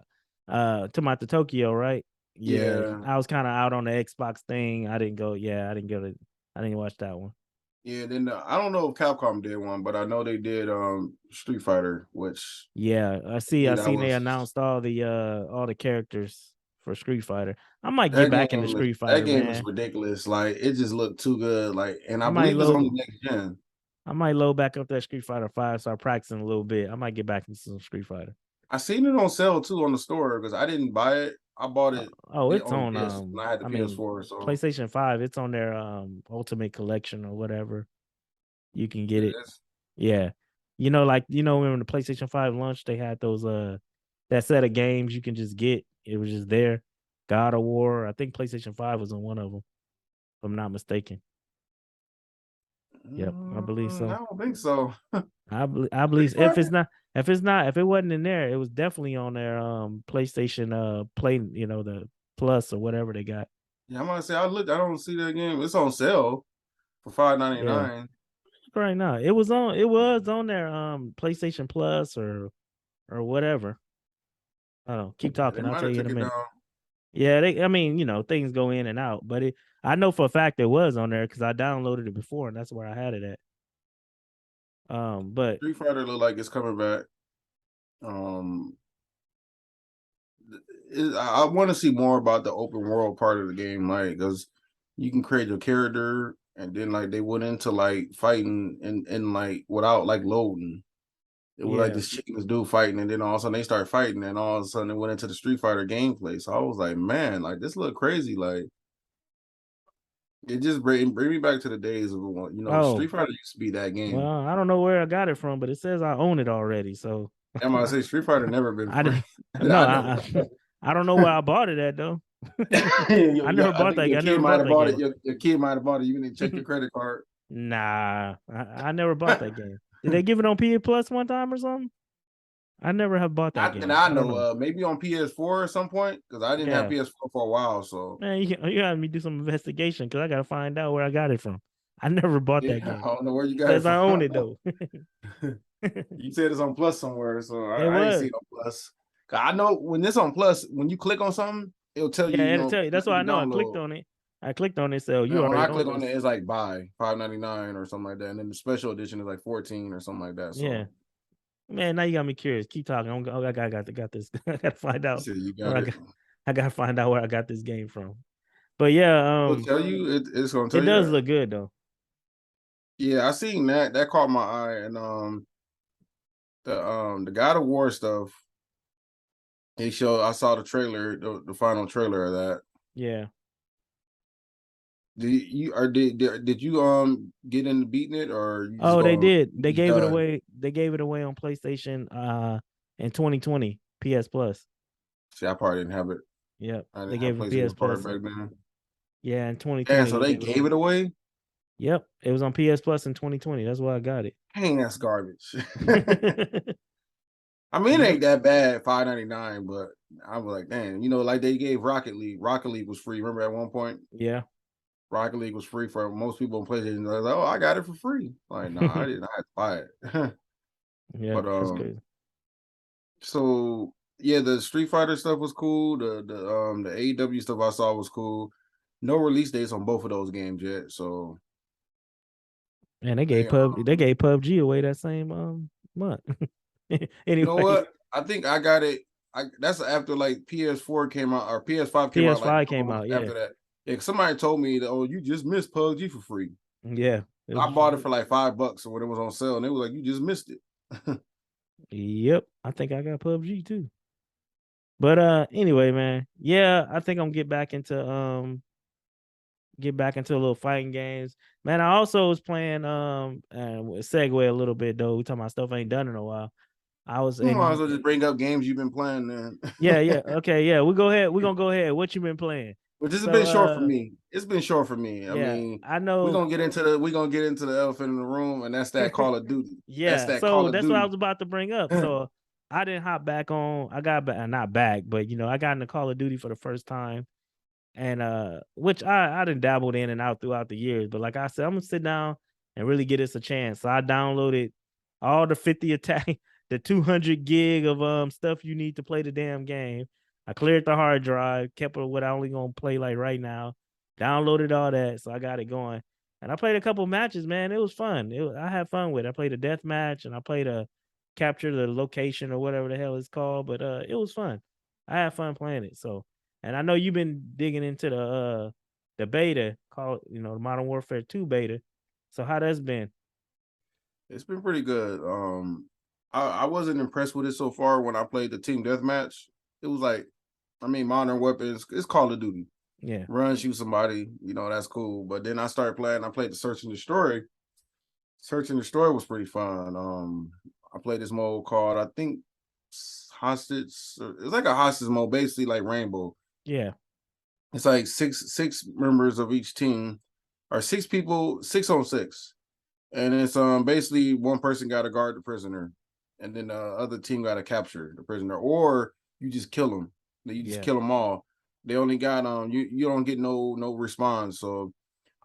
Talking about the Tokyo, right? Yeah, Yeah. I was kind of out on the Xbox thing. I didn't go. Yeah, I didn't watch that one. Yeah. Then I don't know if Capcom did one, but I know they did Street Fighter, which Yeah, I see. I yeah, that seen they was announced all the characters for Street Fighter. I might get that back into game is Street that Fighter, game is man. ridiculous. Like it just looked too good. Like, and I I might believe it's load. only next gen. I might load back up that Street Fighter 5, start practicing a little bit. I might get back into some Street Fighter. I seen it on sale too on the store because I didn't buy it. I bought it Oh, it's on on disc when I had the I mean PS4. So PlayStation 5, it's on their Ultimate Collection or whatever. You can get it. it's Yeah. When the PlayStation 5 launched, they had those that set of games you can just get. It was just there. God of War. I think PlayStation 5 was on one of them, if I'm not mistaken. Yep, I believe I so. don't think so. I believe Street Fighter? if it wasn't in there, it was definitely on their PlayStation Play, the Plus or whatever they got. Yeah, I'm gonna say I looked. I don't see that game. It's on sale for five ninety Yeah. nine. Right now. It was on their PlayStation Plus or whatever. I don't know. Keep Yeah, they talking. I'll might tell have you in took a it minute. down. Yeah, I mean, things go in and out, but I know for a fact it was on there because I downloaded it before, and that's where I had it at. But Street Fighter look like it's coming back. Um, I want to see more about the open world part of the game, like because you can create your character, and then like they went into like fighting and like without like loading. It was like yeah. this chick and this dude fighting, and then all of a sudden they start fighting, and all of a sudden it went into the Street Fighter gameplay. So I was like, man, like this look crazy. Like it just bring me back to the days of Oh, Street Fighter used to be that game. well, I don't know where I got it from, but it says I own it already. So And I say Street Fighter never been I free. didn't. No, I never. I don't know where I bought it at though. I never I bought think that. your I kid never might bought have that bought it. game. Your kid might have bought it. You didn't check your credit card. Nah, I never bought that game. Did they give it on PS Plus one time or something? I never have bought that And game. I I don't know, know. maybe on PS4 at some point because I didn't have Yeah, PS4 for a while. So man, you had me do some investigation because I gotta find out where I got it from. I never bought yeah, that game. I don't know where you got it Says I own from. it though. You said it's on Plus somewhere, so It I ain't see was. it on Plus. 'Cause I know when it's on Plus, when you click on something, it'll tell you, Yeah, it'll tell you. how That's why I you know. I clicked download. on it. I clicked on it. So you Now, when already I own click on it, this. it's like buy $5.99 or something like that, and then the special edition is like 14 or something like that. Yeah, So man. Now you got me curious. Keep talking. Got this. I gotta find you out said you where got it. I gotta find out where I got this game from. But yeah, It'll tell you. It's gonna it tell you does that. look good though. Yeah, I seen that. That caught my eye, and the God of War stuff. They showed. I saw the trailer, the final trailer of that. Yeah. Did you get into beating it, or you just Oh, they going did. you They just gave it done? away. They gave it away on PlayStation in 2020 PS Plus. See, I probably didn't have it. Yep. I They didn't have gave it PS PlayStation Part Plus. back then. Yeah, in Damn, 2020 so they they gave it gave away. it away. Yep. It was on PS Plus in 2020. That's why I got it. Dang, that's garbage. I mean, it Yep. ain't that bad, $5.99, but I was like, damn, like they gave Rocket League. Rocket League was free. Remember at one point, Yeah. Rocket League was free for most people on PlayStation. They're like, oh, I got it for free. Like, no, I didn't. I had to buy it. Yeah, But that's crazy. so yeah, the Street Fighter stuff was cool. The AEW stuff I saw was cool. No release dates on both of those games yet. So And they they gave PUBG away that same month. you know Anyway, what? I think I got it. That's after like PS4 came out or PS5 came out like a PS5 couple came months out. Yeah. after that. Yeah, somebody told me that, oh, you just missed PUBG for free. Yeah. I bought it for like $5 when it was on sale, and they were like, you just missed it. Yep. I think I got PUBG too. But anyway, man. Yeah, I think I'm get back into a little fighting games. Man, I also was playing and segue a little bit though. We talking about stuff I ain't done in a while. I was You might as in well just bring up games you've been playing then. yeah. Okay, yeah. We're gonna go ahead. What you been playing? But this has So been short for me. It's been short for me. I yeah, mean, I we're know. gonna the elephant in the room, and that's that Call of Duty. That's Yeah, that Call so of that's what I Duty. was about to bring up. So I didn't hop back on. I got back, not back, but I got into Call of Duty for the first time, and which I didn't dabbled in and out throughout the years. But like I said, I'm gonna sit down and really get this a chance. So I downloaded all the 50 attack, the 200 gig of stuff you need to play the damn game. I cleared the hard drive, kept it what I only gonna play like right now. Downloaded all that, so I got it going. And I played a couple matches, man. It was fun. I had fun with it. I played a death match and I played a capture the location or whatever the hell it's called. But it was fun. I had fun playing it. So, and I know you've been digging into the beta called, the Modern Warfare 2 beta. So how that's been? It's been pretty good. I wasn't impressed with it so far when I played the team deathmatch. It was like, I mean, modern weapons. It's Call of Duty. Yeah. Run, shoot somebody. That's cool. But then I started playing. I played the Search and Destroy. Search and Destroy was pretty fun. I played this mode called I think hostage. It's like a hostage mode, basically like Rainbow. Yeah. It's like six members of each team, or six people, 6 on 6, and it's basically one person got to guard the prisoner, and then the other team got to capture the prisoner, or you just kill them. You just Yeah. kill them all. They only got you don't get no response. So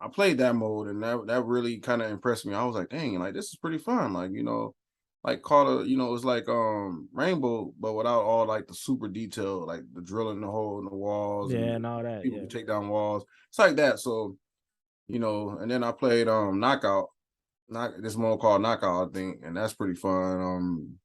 I played that mode, and that really kind of impressed me. I was like, dang, like this is pretty fun. Like like Call of, it's like Rainbow, but without all like the super detail, like the drilling the hole in the walls Yeah, and and all that. people Yeah. can take down walls. It's like that. So, and then I played Knockout, this mode called Knockout, I think, and that's pretty fun.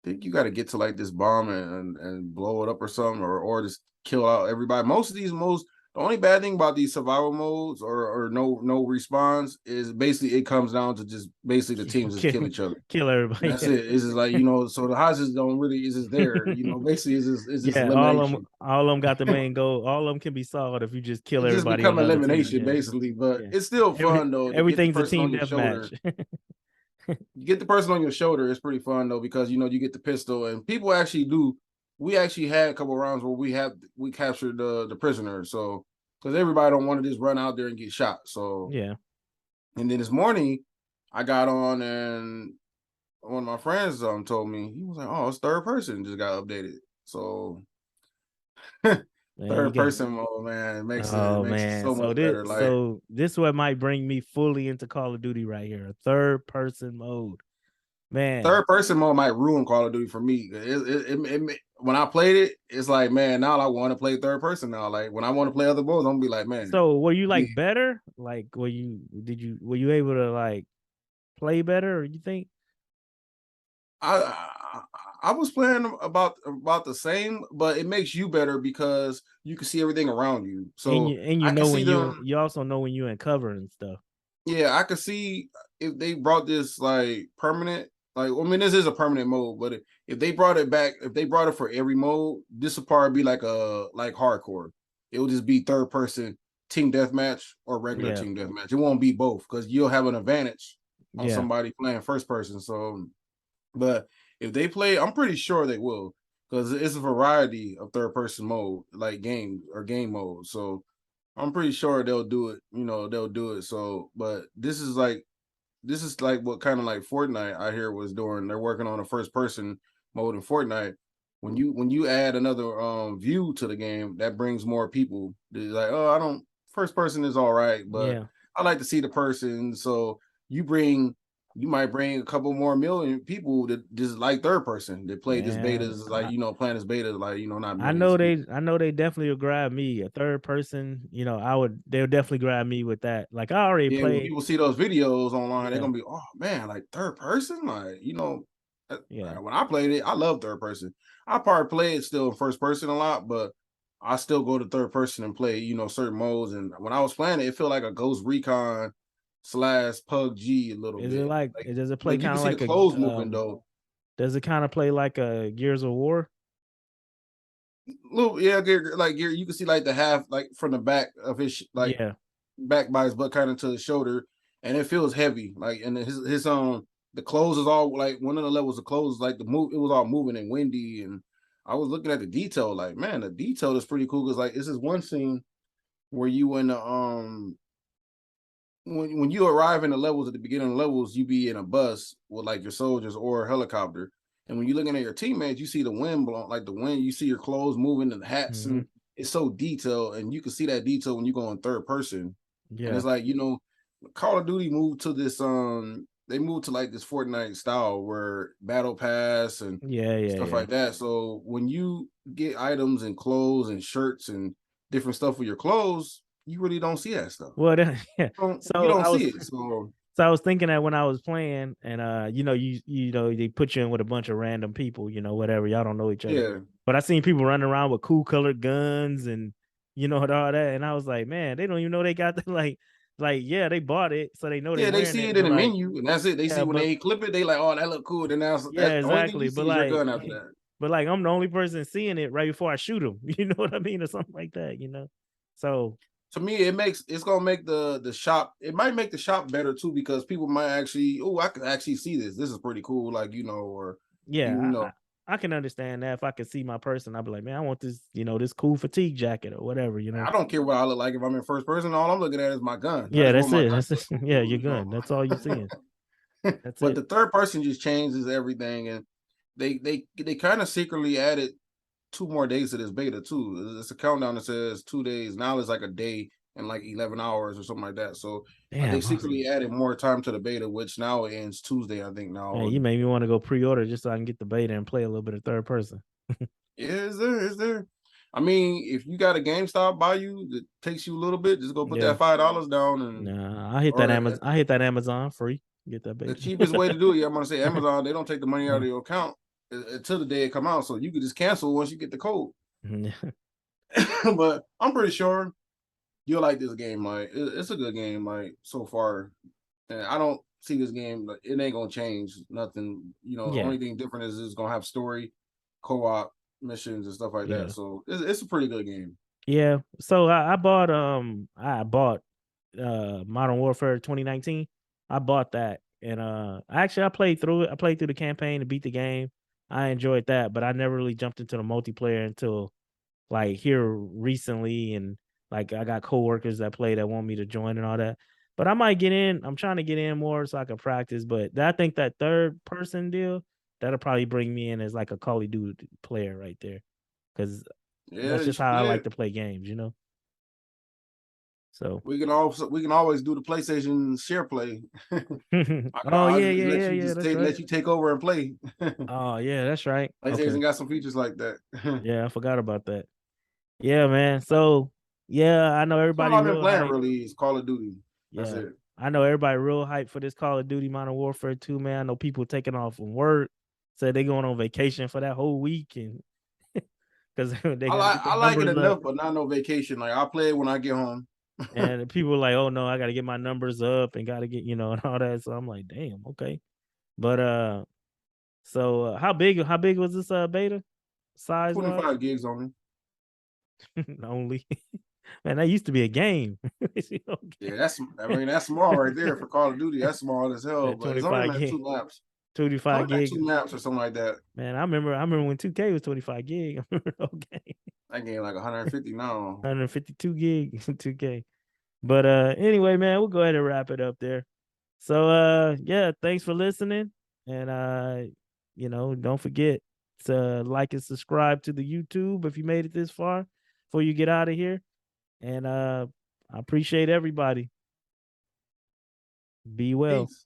I think you got to get to like this bomb and blow it up or something, or just kill out everybody. Most of these modes, the only bad thing about these survival modes or no respawns is basically it comes down to just basically the teams just kill each other. Kill And everybody. that's it. It's just like, so the houses don't really, it's just there, basically it's just Yeah, elimination. all of them got the main goal. All of them can be solved if you just kill It just everybody on become the other team. elimination Yeah, basically, but yeah. it's still fun though to get the Everything's a person team on your deathmatch. shoulder. You get the person on your shoulder, it's pretty fun though, because you get the pistol and people actually do. We actually had a couple of rounds where we captured the prisoner. So because everybody don't want to just run out there and get shot. So Yeah. and then this morning I got on and one of my friends told me, he was like, "Oh, it's third person just got updated." So Man, you third got. person mode, man, it Oh makes it man, so much better. Like this what might bring me fully into Call of Duty right here. A third person mode, man. third person mode might ruin Call of Duty for me. When I played it, it's like, man, now I want to play third person now. Like when I want to play other modes, I'm gonna be like, man, So were you yeah. like better? Like were you able to like play better? Or you think? I I was playing about the same, but it makes you better because you can see everything around you. So And you I can know see when them. you also know when you in cover and stuff. Yeah, I could see if they brought this like permanent. Like, I mean, this is a permanent mode, but if they brought it back, if they brought it for every mode, this would probably be like hardcore. It will just be third person team deathmatch or regular Yeah, team deathmatch. It won't be both because you'll have an advantage on yeah, somebody playing first person. So, but if they play, I'm pretty sure they will because it's a variety of third person mode, like game mode. So I'm pretty sure they'll do it. They'll do it. So, but this is like what kind of like Fortnite I hear was doing. They're working on a first person mode in Fortnite. When you add another view to the game, that brings more people. They're like, oh, I don't first person is all right, but yeah. I like to see the person. So you might bring a couple more million people that just like third person that play this Man, betas, like playing this beta, like not I millions know of people. I know they definitely will grab me. A third person, they'll definitely grab me with that. Like I already Yeah, when played. people see those videos online, they're Yeah, gonna be, oh man, like third person, yeah, when I played it, I love third person. I probably play it still in first person a lot, but I still go to third person and play, certain modes. And when I was playing it, it felt like a Ghost Recon slash PUBG a little is it bit. like Like, does it play like you kind can of see the like clothes moving though. does it kind of play like a Gears of War? Little, yeah, like you can see like the half like from the back of his like Yeah, back by his butt kind of to the shoulder, and it feels heavy. Like and his the clothes is all like one of the levels of clothes like the move it was all moving and windy, and I was looking at the detail like man the detail is pretty cool because like this is one scene where you in the when you arrive in the levels at the beginning of the levels, you be in a bus with like your soldiers or a helicopter. And when you're looking at your teammates, you see the wind blowing, like the wind, you see your clothes moving and the hats, hmm and it's so detailed. And you can see that detail when you go in third person. And yeah, it's like, Call of Duty moved to this they moved to like this Fortnite style where battle pass and yeah, yeah, stuff yeah. like that. So when you get items and clothes and shirts and different stuff with your clothes, you really don't see that stuff. Well, yeah. You So don't see it. So I was thinking that when I was playing, and they put you in with a bunch of random people, whatever. Y'all don't know each other, yeah, but I seen people running around with cool colored guns and and all that, and I was like, man, they don't even know they got the like yeah, they bought it, so they know they yeah, they wearing see it, it in but the like menu, and that's it. They yeah, see when but they clip it, they like, oh, that look cool. Then that's yeah, the only thing exactly, you but see is your like gun after that. but like I'm the only person seeing it right before I shoot them, you know what I mean, or something like that. So To me, it's gonna make the shop. It might make the shop better too because people might actually, oh, I can actually see this. This is pretty cool. Like or you yeah, know, I can understand that. If I could see my person, I'd be like, man, I want this, this cool fatigue jacket or whatever. I don't care what I look like if I'm in first person. All I'm looking at is my gun. I Yeah, just want that's my it. gun That's to look it. Yeah, cool. you're good. That's all you're seeing. That's But it. the third person just changes everything, and they kind of secretly added 2 more days to this beta too. It's a countdown that says 2 days. Now it's like a day in like 11 hours or something like that. So they Damn, secretly added more time to the beta, which now it ends Tuesday, I think man, now. you made me want to go pre-order just so I can get the beta and play a little bit of third person. Is there? Is there? I mean, if you got a GameStop by you that takes you a little bit, just go put Yeah, that $5 down and nah, I hit that or Amazon. I hit that Amazon free. Get that the beta. cheapest way to do it. Yeah, I'm gonna say Amazon. They don't take the money out Yeah. of your account until the day it come out, so you could just cancel once you get the code. But I'm pretty sure you'll like this game. Like it's a good game. Like so far, and I don't see this game. Like, it ain't gonna change nothing. You know, Yeah, only thing different is it's gonna have story, co-op missions and stuff like that. yeah, So it's a pretty good game. yeah. So I bought Modern Warfare 2019. I bought that, and actually I played through it. I played through the campaign to beat the game. I enjoyed that, but I never really jumped into the multiplayer until like here recently, and like I got coworkers that play that want me to join and all that. But I might get in. I'm trying to get in more so I can practice. But I think that third person deal that'll probably bring me in as like a Call of Duty player right there, because Yeah, that's you just should how I play like it. to play games. So, We can always do the PlayStation share play. oh I'll yeah, just yeah, let yeah, you yeah. just That's right. let you take over and play. Oh yeah, that's right. Okay. PlayStation got some features like that. Yeah, I forgot about that. Yeah, man. So yeah, I know That's all everybody I've been real playing hype. really is Call of Duty. That's Yeah. it. I know everybody real hype for this Call of Duty Modern Warfare 2, man. I know people taking off from work, said they going on vacation for that whole week and because they got to get their I like it numbers up. enough, but not no vacation. Like I play it when I get home. And people were like, oh no, I gotta get my numbers up and gotta get, and all that. So I'm like, damn, okay. But so how big was this beta size wise? 25 gigs on me. Only. Man, that used to be a game. Yeah, that's small right there for Call of Duty. That's small as hell, That but it's only 25 like gig, two maps. It's 25 only like gig. two maps or something like that. Man, I remember when 2K was 25 gig. Okay. That game like 150 now. 152 gig 2K. But anyway, man, we'll go ahead and wrap it up there. So yeah, thanks for listening. And don't forget to like and subscribe to the YouTube if you made it this far before you get out of here. And I appreciate everybody. Be well. Peace.